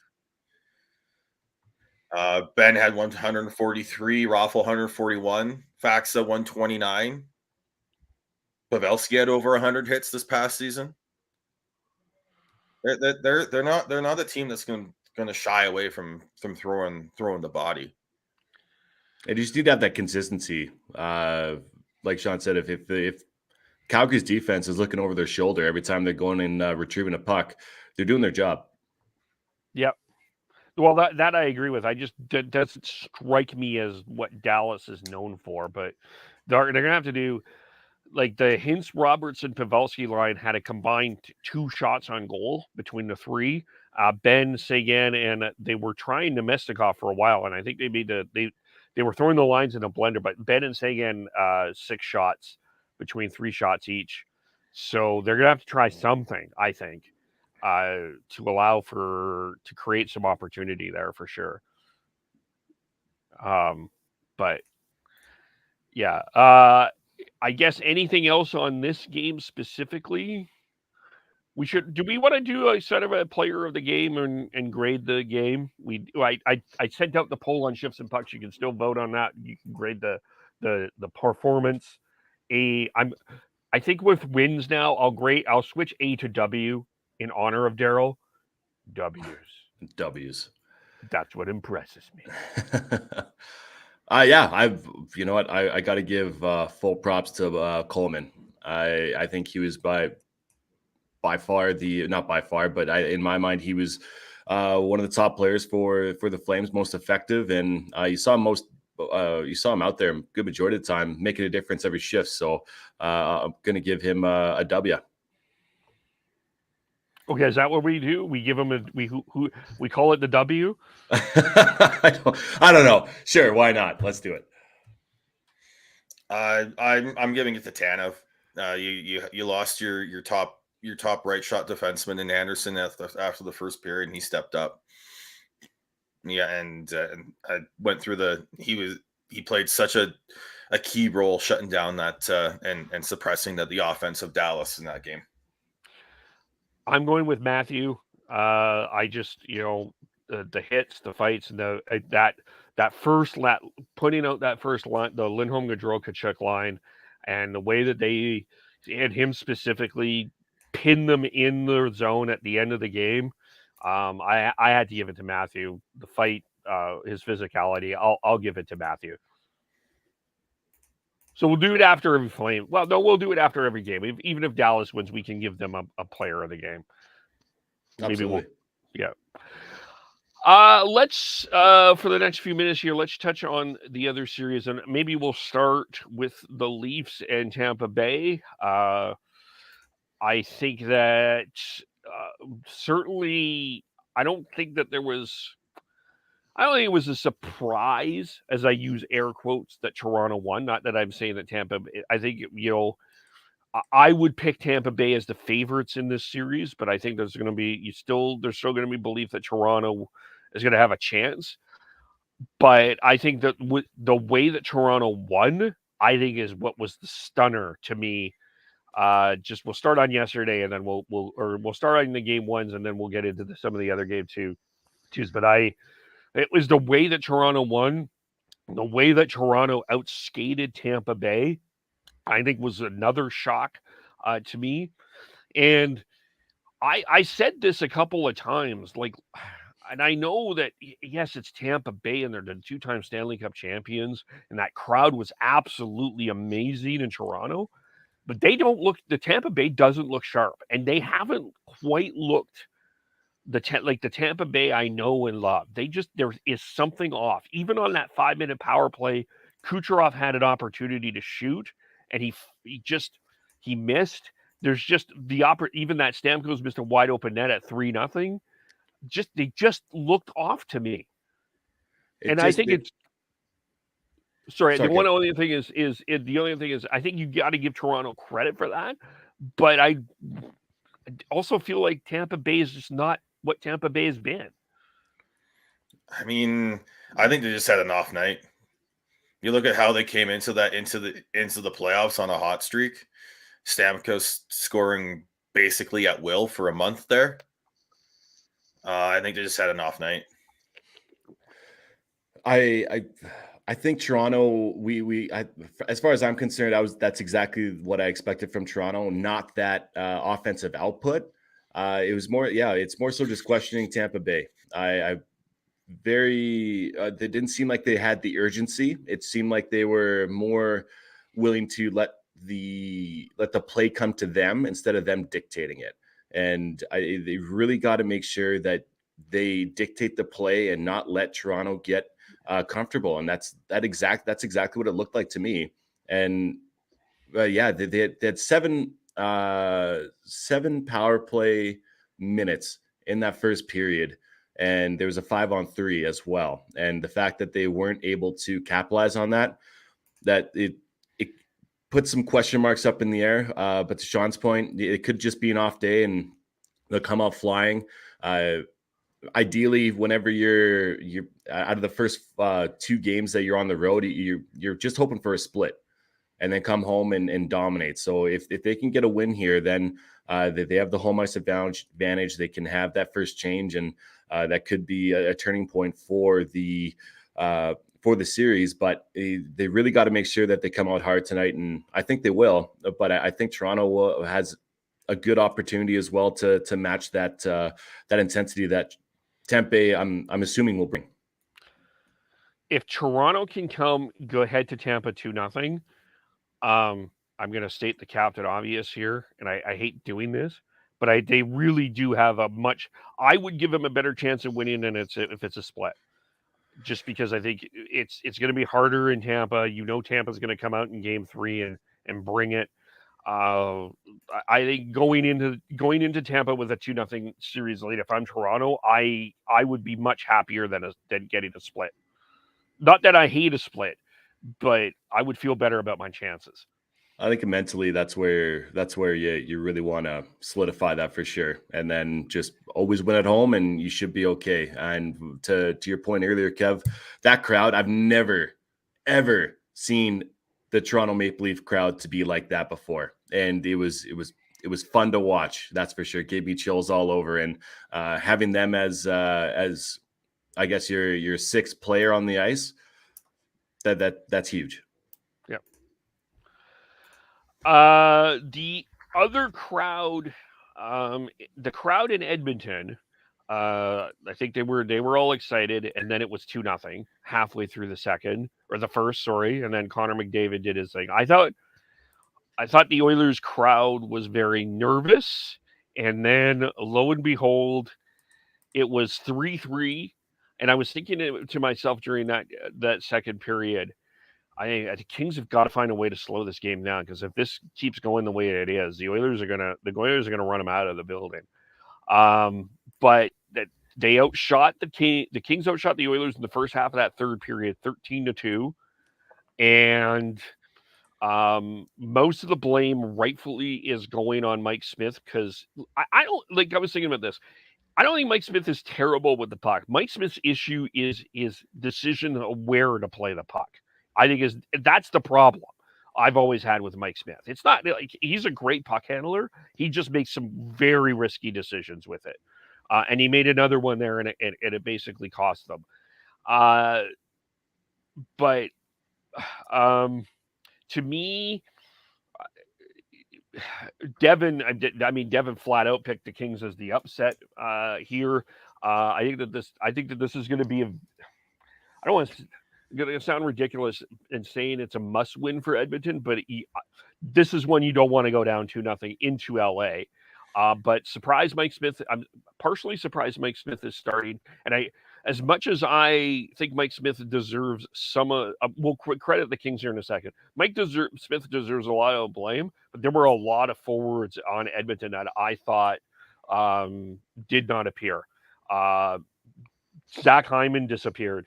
Ben had 143, Raffle 141, Faxa 129. Pavelski had over 100 hits this past season. They're not a team that's going to shy away from throwing the body. And you just need to have that consistency. Like Sean said, if Calgary's defense is looking over their shoulder every time they're going and retrieving a puck, they're doing their job. Yep. Well, that I agree with. I just doesn't strike me as what Dallas is known for, but they're going to have to do, like, the Hintz, Robertson, Pavelski line had a combined 2 shots on goal between the 3. Ben, Sagan, and they were trying Nemestikov for a while, and I think they were throwing the lines in a blender, but Ben and Sagan 6 shots between 3 shots each. So they're going to have to try something, I think, to allow to create some opportunity there for sure. But yeah, I guess anything else on this game specifically? Do we want to do a sort of a player of the game and grade the game? I sent out the poll on Shifts and Pucks. You can still vote on that. You can grade the performance. I think with wins now, I'll switch A to W in honor of Daryl. W's. That's what impresses me. Yeah, you know what? I got to give full props to Coleman. I think he was by far not by far, but in my mind, he was one of the top players for the Flames, most effective, and you saw him out there a good majority of the time, making a difference every shift. So I'm going to give him a W. Okay, is that what we do? We give him we call it the W? I don't know. Sure, why not? Let's do it. I'm giving it to Tanev. You lost your top right shot defenseman in Anderson after the first period, and he stepped up. Yeah, and I went through he played such a key role shutting down that and suppressing the offense of Dallas in that game. I'm going with Matthew. I just, the hits, the fights, and that first putting out that first line, the Lindholm Gaudreau Tkachuk line, and the way that they and him specifically pin them in the zone at the end of the game. I had to give it to Matthew. The fight, his physicality, I'll give it to Matthew. So we'll do it after every Flame. Well, no, we'll do it after every game. Even if Dallas wins, we can give them a player of the game. Absolutely. Yeah. Let's for the next few minutes here, let's touch on the other series, and maybe we'll start with the Leafs and Tampa Bay. I think that certainly, I don't think it was a surprise, as I use air quotes, that Toronto won. Not that I'm saying that Tampa. I think I would pick Tampa Bay as the favorites in this series, but I think there's still going to be belief that Toronto is going to have a chance. But I think that the way that Toronto won, I think is what was the stunner to me. We'll start on yesterday, and then we'll start on the game ones, and then we'll get into some of the other game twos. But it was the way that Toronto won, the way that Toronto outskated Tampa Bay, I think was another shock to me. And I said this a couple of times, and I know that, yes, it's Tampa Bay, and they're the 2-time Stanley Cup champions, and that crowd was absolutely amazing in Toronto. But the Tampa Bay doesn't look sharp, and they haven't quite looked the Tampa Bay I know and love. There is something off. Even on that 5-minute power play, Kucherov had an opportunity to shoot, and he just he missed. There's just even that Stamkos missed a wide open net at 3-0. They just looked off to me. I think it's sorry. The only other thing is I think you got to give Toronto credit for that, but I also feel like Tampa Bay is just not what Tampa Bay has been. I mean, I think they just had an off night. You look at how they came into the playoffs on a hot streak. Stamkos scoring basically at will for a month there. I think they just had an off night. I think Toronto. As far as I'm concerned, that's exactly what I expected from Toronto. Not that offensive output. It was more. Yeah, it's more so just questioning Tampa Bay. They didn't seem like they had the urgency. It seemed like they were more willing to let the play come to them instead of them dictating it. And they really got to make sure that they dictate the play and not let Toronto get comfortable. And that's exactly what it looked like to me. And they had seven power play minutes in that first period. And there was a 5-on-3 as well. And the fact that they weren't able to capitalize on that it put some question marks up in the air. But to Sean's point, it could just be an off day and they'll come out flying. Ideally, whenever you're out of the first 2 games that you're on the road, you're just hoping for a split and then come home and dominate. So if they can get a win here, then they have the home ice advantage. They can have that first change, and that could be a turning point for the series. But they really got to make sure that they come out hard tonight, and I think they will. But I think Toronto has a good opportunity as well to match that intensity that Tampa, I'm assuming, will bring. If Toronto can go ahead to Tampa 2-0, I'm going to state the captain obvious here, and I hate doing this, but they really do have I would give them a better chance of winning than if it's a split, just because I think it's going to be harder in Tampa. Tampa's going to come out in Game 3 and bring it. I think going into Tampa with a 2-0 series lead, if I'm Toronto, I would be much happier than getting a split. Not that I hate a split, but I would feel better about my chances. I think mentally that's where you really want to solidify that for sure, and then just always win at home, and you should be okay. And to your point earlier, Kev, that crowd, I've never ever seen the Toronto Maple Leaf crowd to be like that before, and it was fun to watch. That's for sure. Gave me chills all over, and having them as I guess your 6th player on the ice, that's huge. The other crowd, the crowd in Edmonton, I think they were all excited, and then it was 2-0 halfway through the first, and then Connor McDavid did his thing. I thought the Oilers crowd was very nervous, and then lo and behold, it was 3-3, and I was thinking to myself during that second period, I think the Kings have got to find a way to slow this game down, because if this keeps going the way it is, the Oilers are gonna run them out of the building. But that they outshot the Kings outshot the Oilers in the first half of that third period, 13-2, and most of the blame rightfully is going on Mike Smith, because I don't like. I was thinking about this. I don't think Mike Smith is terrible with the puck. Mike Smith's issue is decision of where to play the puck. I think that's the problem I've always had with Mike Smith. It's not like he's a great puck handler. He just makes some very risky decisions with it. And he made another one there, and it basically cost them. But to me, Devin flat out picked the Kings as the upset here. I think that this is going to be I don't want to. Going to sound ridiculous in saying it's a must-win for Edmonton, but this is one you don't want to go down 2-0 into LA. But surprise Mike Smith. I'm partially surprised Mike Smith is starting, and as much as I think Mike Smith deserves we'll credit the Kings here in a second. Smith deserves a lot of blame, but there were a lot of forwards on Edmonton that I thought did not appear. Zach Hyman disappeared.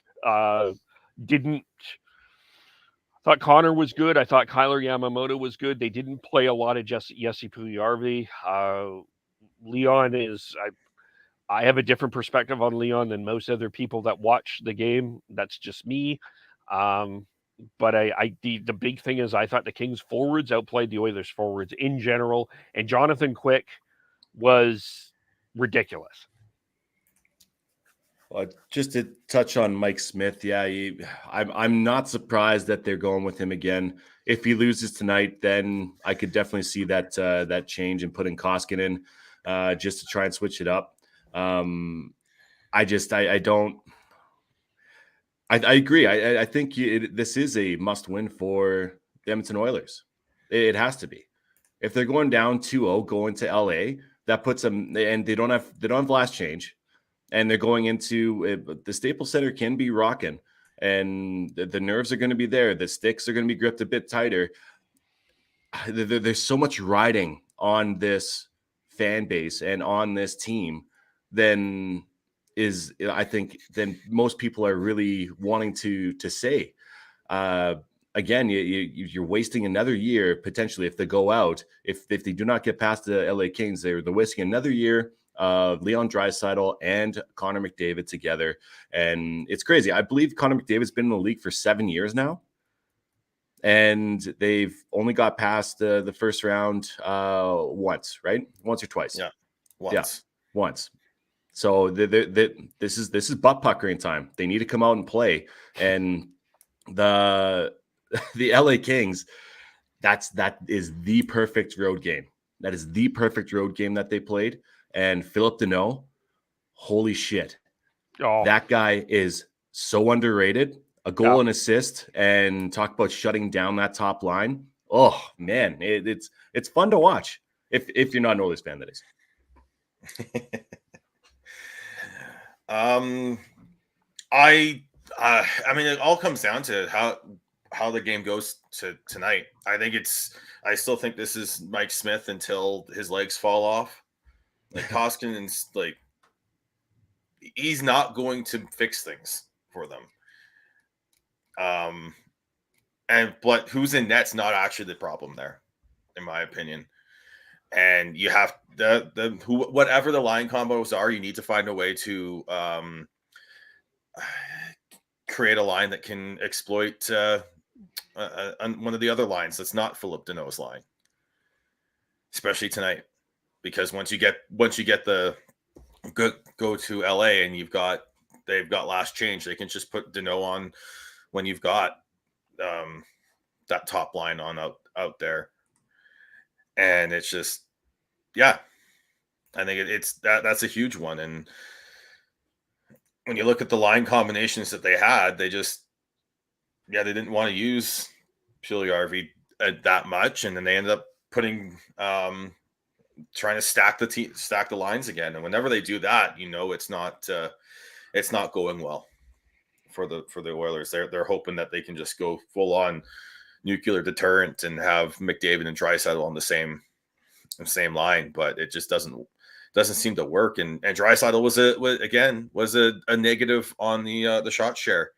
Thought Connor was good. I thought Kyler Yamamoto was good. They didn't play a lot of Jesse Puljujarvi. Leon is. I have a different perspective on Leon than most other people that watch the game. That's just me. But the big thing is I thought the Kings forwards outplayed the Oilers forwards in general, and Jonathan Quick was ridiculous. Well, just to touch on Mike Smith, I'm not surprised that they're going with him again. If he loses tonight, then I could definitely see that change and putting Koskinen in just to try and switch it up. I agree. I think this is a must-win for the Edmonton Oilers. It has to be. If they're going down 2-0, going to LA, that puts them, and they don't have last change. And they're going into the Staples Center can be rocking, and the nerves are going to be there. The sticks are going to be gripped a bit tighter. There's so much riding on this fan base and on this team than most people are really wanting to say. Again, you're wasting another year potentially if they go out. If they do not get past the LA Kings, they're wasting another year. Leon Draisaitl and Connor McDavid together, and it's crazy. I believe Connor McDavid's been in the league for 7 years now, and they've only got past the first round once, right? Once or twice. Yeah, once. So this is butt puckering time. They need to come out and play, and the LA Kings, that is the perfect road game. That is the perfect road game that they played. And Philip Deneau, holy shit. Oh. That guy is so underrated. A goal and assist, and talk about shutting down that top line. Oh, man, it's fun to watch. If you're not an Oilers fan, that is. I mean, it all comes down to how the game goes to tonight. I still think this is Mike Smith until his legs fall off. Like Koskinen's he's not going to fix things for them. But who's in net's not actually the problem there, in my opinion. And you have whatever the line combos are, you need to find a way to create a line that can exploit one of the other lines that's not Philip Deneau's line, especially tonight. Because once you get the go to LA and they've got last change, they can just put Deneau on when you've got that top line on out there, and it's just I think that's a huge one. And when you look at the line combinations that they had, they didn't want to use Puljujarvi that much, and then they ended up putting. Trying to stack the lines again, and whenever they do that, it's not going well for the Oilers. They're hoping that they can just go full on nuclear deterrent and have McDavid and Draisaitl on the same line, but it just doesn't seem to work. And Draisaitl was a negative on the shot share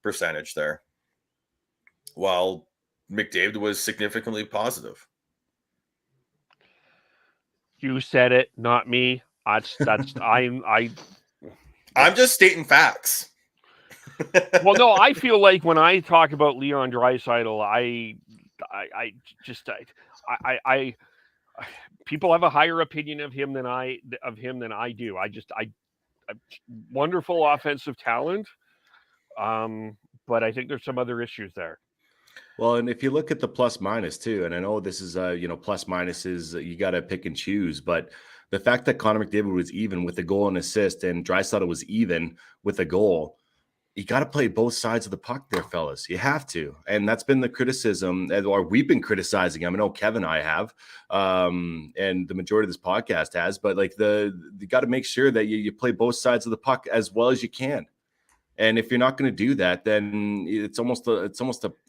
percentage there, while McDavid was significantly positive. You said it, not me. I'm just stating facts. Well, no, I feel like when I talk about Leon Draisaitl, people have a higher opinion of him than I do. I wonderful offensive talent, but I think there's some other issues there. Well, and if you look at the plus minus too, and I know this is plus minuses, you got to pick and choose, but the fact that Connor McDavid was even with a goal and assist and Draisaitl was even with a goal, you got to play both sides of the puck there, fellas. You have to. And that's been the criticism, or we've been criticizing him. I know Kevin and I have, and the majority of this podcast has, but you got to make sure that you play both sides of the puck as well as you can. And if you're not going to do that, then it's almost a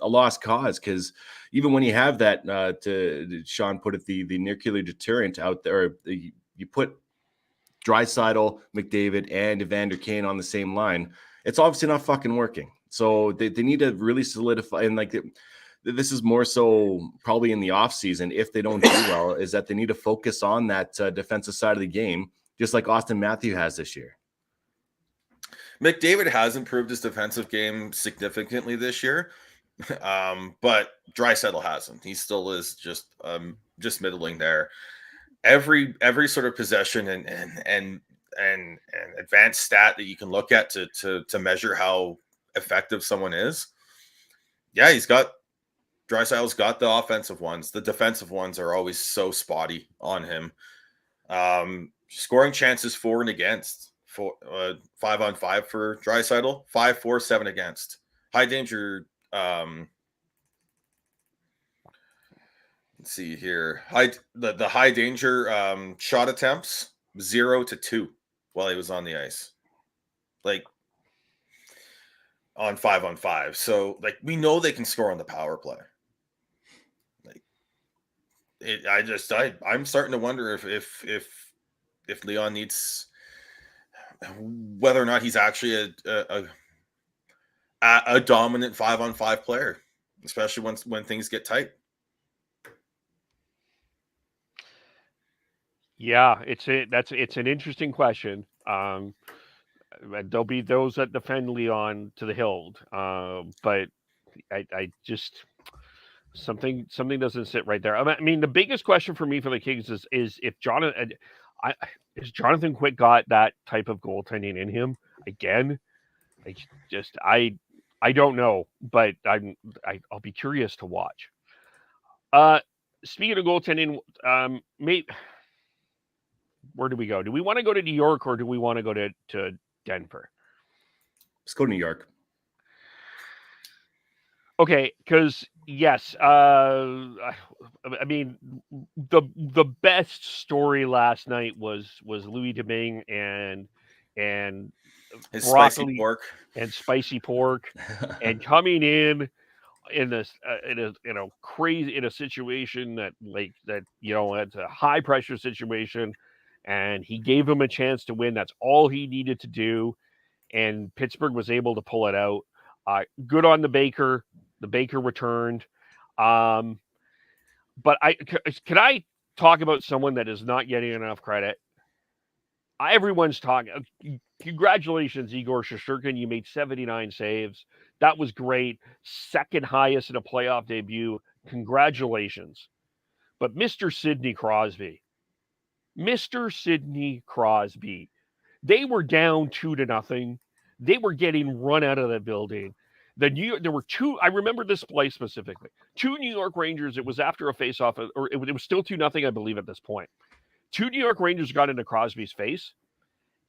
lost cause, because even when you have that, to Sean put it, the nuclear deterrent out there, you put Draisaitl, McDavid, and Evander Kane on the same line, it's obviously not fucking working. So they need to really solidify, and like this is more so probably in the offseason, if they don't do well, is that they need to focus on that defensive side of the game, just like Austin Matthews has this year. McDavid has improved his defensive game significantly this year, but Draisaitl hasn't. He still is just middling there. Every sort of possession and advanced stat that you can look at to measure how effective someone is. Yeah, Draisaitl's got the offensive ones. The defensive ones are always so spotty on him. Scoring chances for and against. 5-on-5 for Draisaitl, 5-4-7 against. High danger. Let's see here. The high danger shot attempts 0-2 while he was on the ice, like on 5-on-5. So like we know they can score on the power play. Like I'm starting to wonder if Leon needs, whether or not he's actually a dominant 5-on-5 player, especially when things get tight. Yeah, it's an interesting question. There'll be those that defend Leon to the hilt, but I just something doesn't sit right there. I mean, the biggest question for me for the Kings is if Jonathan Quick got that type of goaltending in him again. I don't know, but I'll be curious to watch. Speaking of goaltending, where do we go? Do we want to go to New York, or do we want to go to Denver? Let's go to New York. Okay, because yes, I mean the best story last night was Louis Domingue and his broccoli spicy pork and spicy pork, and coming in this crazy in a situation that it's a high pressure situation, and he gave him a chance to win. That's all he needed to do, and Pittsburgh was able to pull it out. Good on the Baker. The Baker returned. But can I talk about someone that is not getting enough credit? Everyone's talking. Congratulations, Igor Shesterkin. You made 79 saves. That was great. Second highest in a playoff debut. Congratulations. But Mr. Sidney Crosby, they were down 2-0. They were getting run out of the building. There were two. I remember this play specifically. 2 New York Rangers. It was after a face-off, or it was still 2-0, I believe, at this point. 2 New York Rangers got into Crosby's face,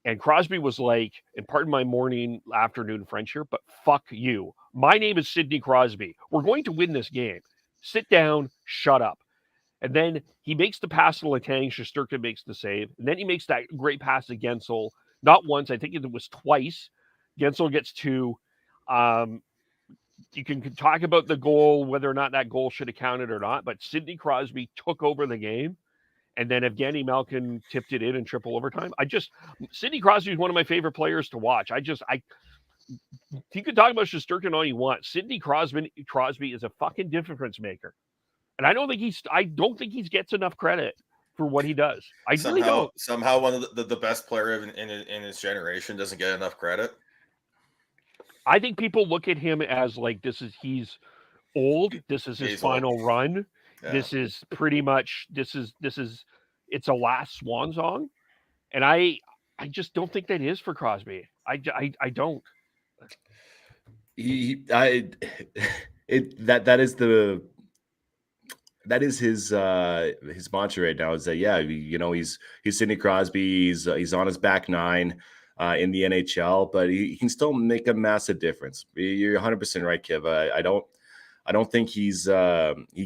and Crosby was like, and pardon my morning, afternoon French here, but fuck you. My name is Sidney Crosby. We're going to win this game. Sit down, shut up. And then he makes the pass to Letang. Shesterkin makes the save. And then he makes that great pass to Gensel. Not once, I think it was twice. Gensel gets 2. You can talk about the goal, whether or not that goal should have counted or not, but Sidney Crosby took over the game, and then Evgeny Malkin tipped it in triple overtime. Sidney Crosby is one of my favorite players to watch. You could talk about Shesterkin all you want. Sidney Crosby is a fucking difference maker, and I don't think he gets enough credit for what he does. Really don't. Somehow one of the best player in his generation doesn't get enough credit. I think people look at him as like he's old. This is his final run. Yeah. This is pretty much it's a last swan song, and I just don't think that is for Crosby. I don't. That is his mantra right now. Is that he's Sidney Crosby. He's on his back 9. In the NHL, but he can still make a massive difference. You're 100% right, Kiv. I don't think he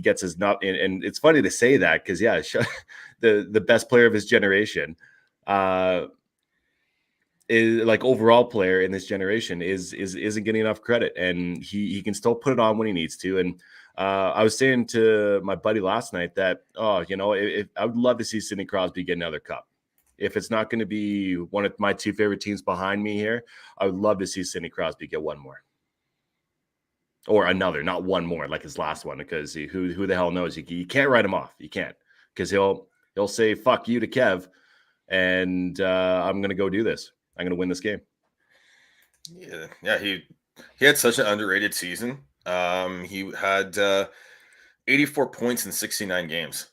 gets his nut. And it's funny to say that because the best player of his generation. is like overall player in this generation isn't getting enough credit, and he can still put it on when he needs to. And I was saying to my buddy last night that if I would love to see Sidney Crosby get another cup. If it's not going to be one of my two favorite teams behind me here, I would love to see Sidney Crosby get one more. Or another, not one more like his last one, because who the hell knows? You can't write him off. You can't, because he'll say "fuck you" to Kev, and I'm gonna go do this. I'm gonna win this game. Yeah. He had such an underrated season. He had 84 points in 69 games.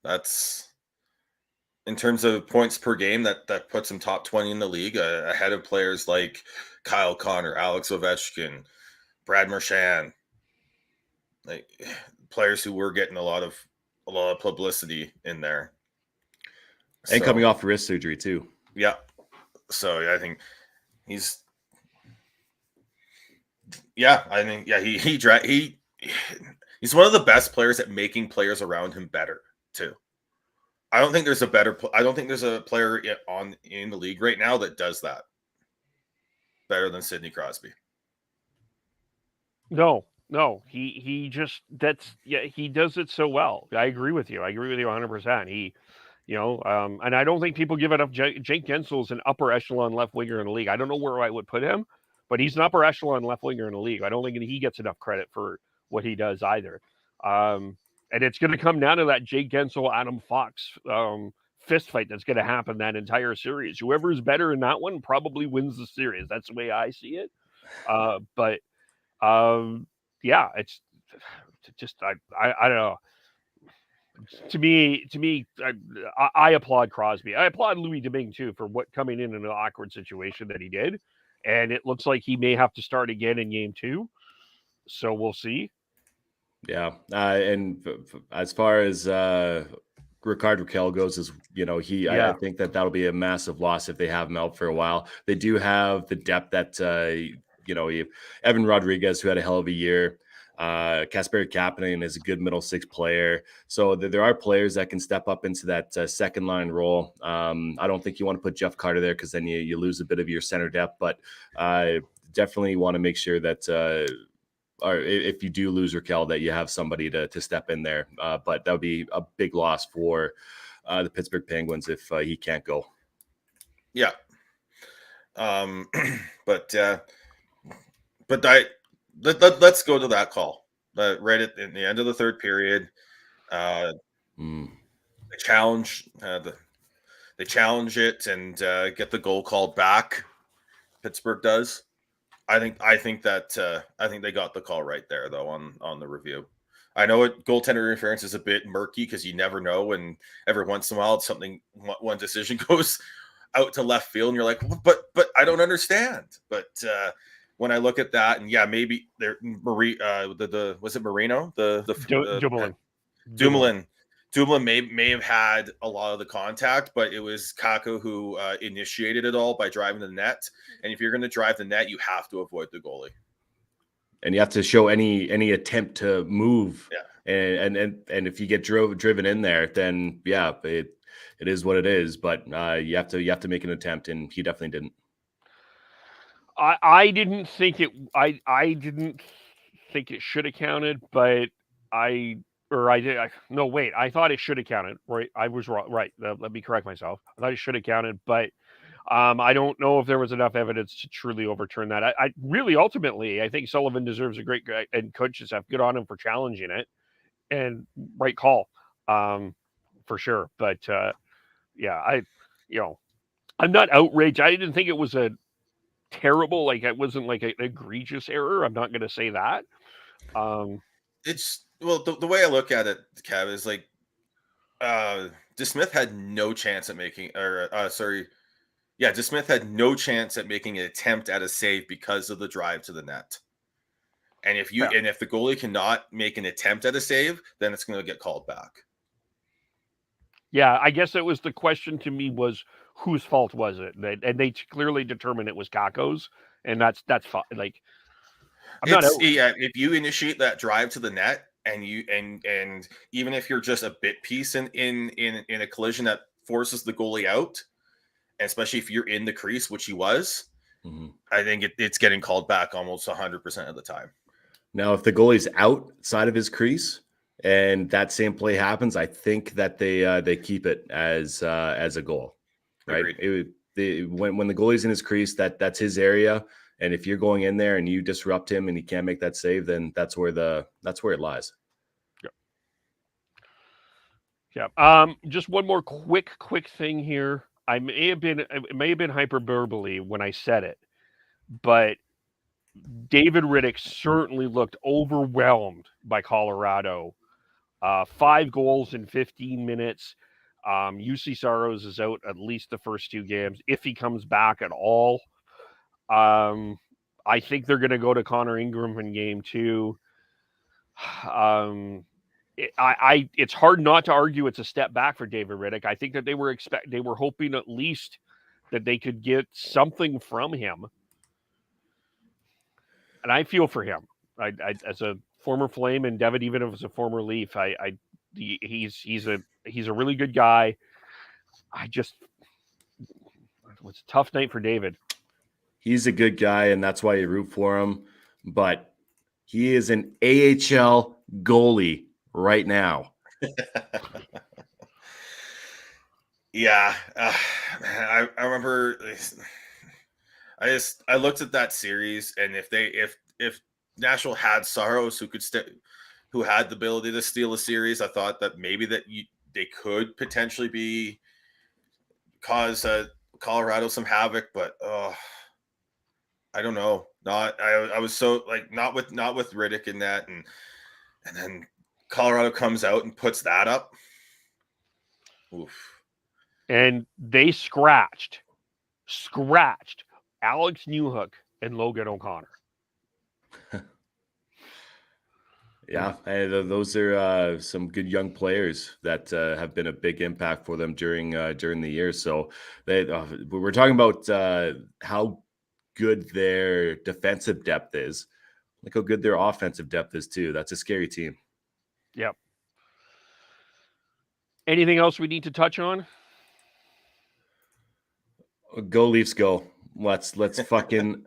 That's, in terms of points per game, that puts him top 20 in the league, ahead of players like Kyle Connor, Alex Ovechkin, Brad Marchand, like players who were getting a lot of publicity in there, and coming off wrist surgery too. Yeah, so I think he's one of the best players at making players around him better too. I don't think there's a player in the league right now that does that better than Sidney Crosby. No, he does it so well. I agree with you. 100%. And I don't think people give enough. Jake Gensel's an upper echelon left winger in the league. I don't know where I would put him, but he's an upper echelon left winger in the league. I don't think he gets enough credit for what he does either. And it's going to come down to that Jake Gensel, Adam Fox fist fight that's going to happen that entire series. Whoever's better in that one probably wins the series. That's the way I see it. It's just I don't know. To me, I applaud Crosby. I applaud Louis Domingue too for coming in an awkward situation that he did, and it looks like he may have to start again in game 2. So we'll see. Yeah, and as far as Rickard Rakell goes, I think that'll be a massive loss if they have him out for a while. They do have the depth that Evan Rodriguez, who had a hell of a year. Kasperi Kapanen is a good middle six player. So there are players that can step up into that second line role. I don't think you want to put Jeff Carter there, because then you lose a bit of your center depth, but definitely want to make sure that or if you do lose Rakell, that you have somebody to step in there. But that would be a big loss for the Pittsburgh Penguins if he can't go. Yeah. Let's go to that call. Right at the end of the third period, they challenge it and get the goal called back. Pittsburgh does. I think they got the call right there though on the review. I know goaltender interference is a bit murky because you never know, and every once in a while one decision goes out to left field and you're like, but I don't understand. But when I look at that, and maybe there, was it Marino? Dumoulin may have had a lot of the contact, but it was Kakko who initiated it all by driving the net. And if you're going to drive the net, you have to avoid the goalie. And you have to show any attempt to move. Yeah. And if you get driven in there, then it is what it is. But you have to make an attempt, and he definitely didn't. I didn't think it. I didn't think it should have counted, but I thought it should have counted. Right, I was wrong. Right, let me correct myself. I thought it should have counted, but I don't know if there was enough evidence to truly overturn that. I really, ultimately, I think Sullivan deserves a great guy, and coach staff, good on him for challenging it, and right call, for sure. But I'm not outraged. I didn't think it was a terrible, it wasn't like an egregious error. I'm not going to say that. It's the way I look at it, Kev, is like DeSmith had no chance at making, DeSmith had no chance at making an attempt at a save because of the drive to the net. And if the goalie cannot make an attempt at a save, then it's going to get called back. Yeah, I guess it was the question to me was, whose fault was it? And they clearly determined it was Kakko's, and that's fine. If you initiate that drive to the net, and even if you're just a bit piece in a collision that forces the goalie out, especially if you're in the crease, which he was, Mm-hmm. I think it's getting called back almost 100% of the time. Now, if the goalie's outside of his crease and that same play happens, I think that they keep it as a goal, right? When the goalie's in his crease, that's his area, and if you're going in there and you disrupt him and he can't make that save, then that's where it lies. Yeah. Just one more quick thing here. It may have been hyperbole when I said it, but David Rittich certainly looked overwhelmed by Colorado. 5 goals in 15 minutes. UC Saros is out at least the first 2 games, if he comes back at all. I think they're going to go to Connor Ingram in game 2. It's hard not to argue it's a step back for David Rittich. I think that they were hoping at least that they could get something from him, and I feel for him. I as a former Flame, and Devin, even if as a former Leaf, he's a really good guy. It was a tough night for David. He's a good guy, and that's why you root for him. But he is an AHL goalie right now. Yeah, I remember. I looked at that series, and if Nashville had Saros who had the ability to steal a series, I thought that maybe they could potentially cause Colorado some havoc, but I don't know. I was so not with Rittich in that, and then Colorado comes out and puts that up. Oof. And they scratched Alex Newhook and Logan O'Connor. Yeah, those are some good young players that have been a big impact for them during the year. So we're talking about how good their defensive depth is. Look how good their offensive depth is too. That's a scary team. Yep. Anything else we need to touch on? Go Leafs, go! Let's fucking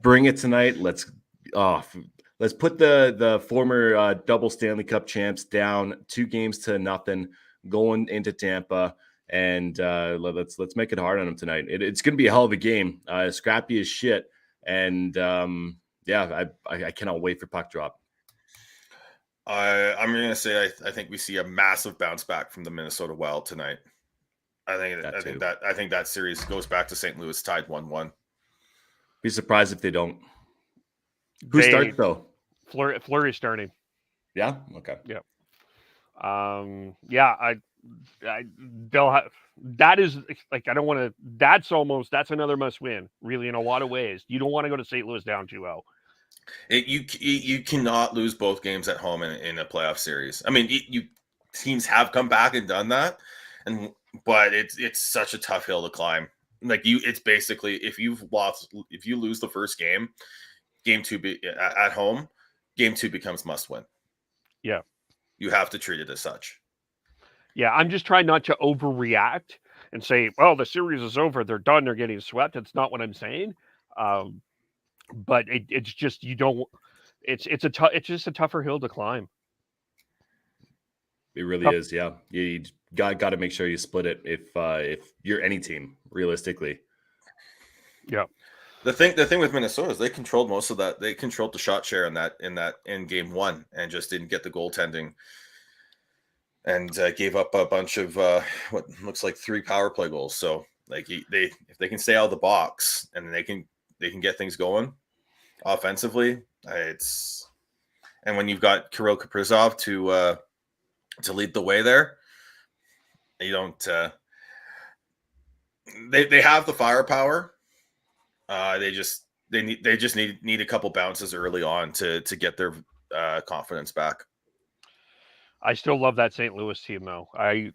bring it tonight. Let's put the former double Stanley Cup champs down 2-0 going into Tampa, and let's make it hard on them tonight. It's going to be a hell of a game. Scrappy as shit, and I cannot wait for puck drop. I'm going to say I think we see a massive bounce back from the Minnesota Wild tonight. I think that series goes back to St. Louis tied 1-1. Be surprised if they don't. Who starts though? Fleury starting. Yeah. Okay. Yeah. They'll have. That is like I don't want to. That's another must win. Really, in a lot of ways, you don't want to go to St. Louis down 2-0. You cannot lose both games at home in a playoff series. I mean, teams have come back and done that, but it's such a tough hill to climb. It's basically if you lose the first game 2 at home, game 2 becomes must win. Yeah, you have to treat it as such. Yeah, I'm just trying not to overreact and say, well, the series is over, they're done, they're getting swept. It's not what I'm saying. But it's just it's just a tougher hill to climb. It really is, yeah. You got to make sure you split it if you're any team, realistically. Yeah. The thing with Minnesota is they controlled most of that. They controlled the shot share in game 1 and just didn't get the goaltending, and gave up a bunch of what looks like 3 power play goals. So if they can stay out of the box and they can get things going offensively, and when you've got Kirill Kaprizov to lead the way there, you don't. They have the firepower. They just need a couple bounces early on to get their confidence back. I still love that St. Louis team, though. I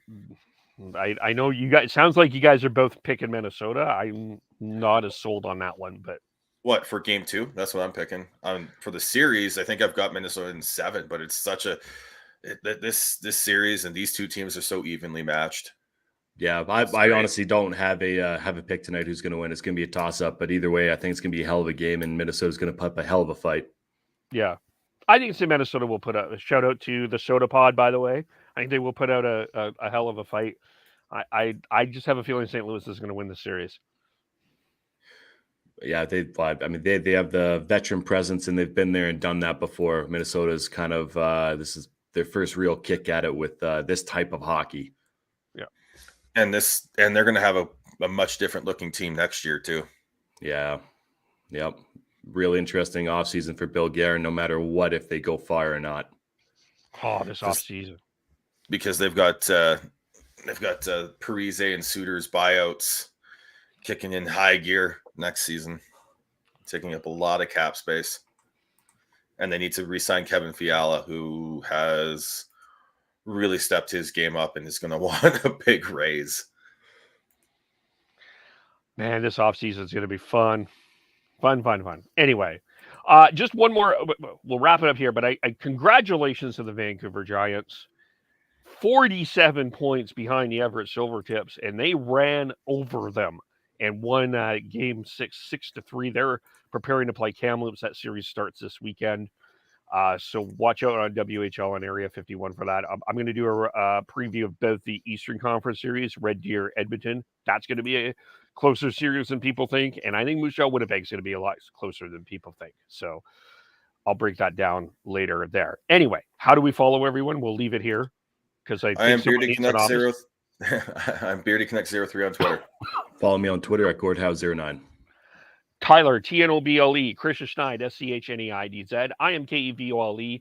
know you guys. It sounds like you guys are both picking Minnesota. I'm not as sold on that one, but what for game 2? That's what I'm picking. For the series, I think I've got Minnesota in 7, but it's such this series and these two teams are so evenly matched. Yeah, I honestly don't have a pick tonight who's going to win. It's going to be a toss-up, but either way, I think it's going to be a hell of a game, and Minnesota's going to put up a hell of a fight. Yeah. I think Minnesota will put out a shout out to the Soda Pod, by the way. I think they will put out a hell of a fight. I just have a feeling St. Louis is going to win the series. Yeah, they have the veteran presence, and they've been there and done that before. Minnesota's kind of this is their first real kick at it with this type of hockey. Yeah, and they're going to have a much different looking team next year too. Yeah, yep. Really interesting offseason for Bill Guerin, no matter what, if they go far or not. Oh, this offseason. Because they've got Parise and Suter's buyouts kicking in high gear next season, taking up a lot of cap space. And they need to re-sign Kevin Fiala, who has really stepped his game up and is going to want a big raise. Man, this offseason is going to be fun. Fun. Anyway, just one more. We'll wrap it up here, but I congratulations to the Vancouver Giants. 47 points behind the Everett Silvertips, and they ran over them and won game 6-3. They're preparing to play Kamloops. That series starts this weekend. So watch out on WHL and Area 51 for that. I'm going to do a preview of both the Eastern Conference series, Red Deer, Edmonton. That's going to be a closer series than people think. And I think Moose Jaw Winnipeg is going to be a lot closer than people think. So I'll break that down later there. Anyway, how do we follow everyone? We'll leave it here because I am Beardy Connect 0. I'm Beardy Connect 03 on Twitter. Follow me on Twitter at Gordhouse09. Tyler, TNOBLE, Christian Schneid, SCHNEIDZ. I am KEVOLE.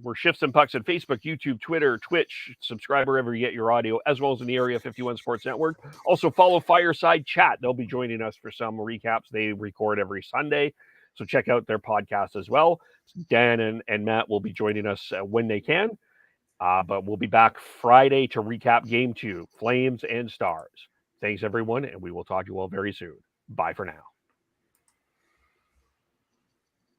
We're Shifts and Pucks on Facebook, YouTube, Twitter, Twitch. Subscribe wherever you get your audio, as well as in the Area 51 Sports Network. Also, follow Fireside Chat. They'll be joining us for some recaps. They record every Sunday, so check out their podcast as well. Dan and Matt will be joining us when they can, but we'll be back Friday to recap Game 2, Flames and Stars. Thanks, everyone, and we will talk to you all very soon. Bye for now.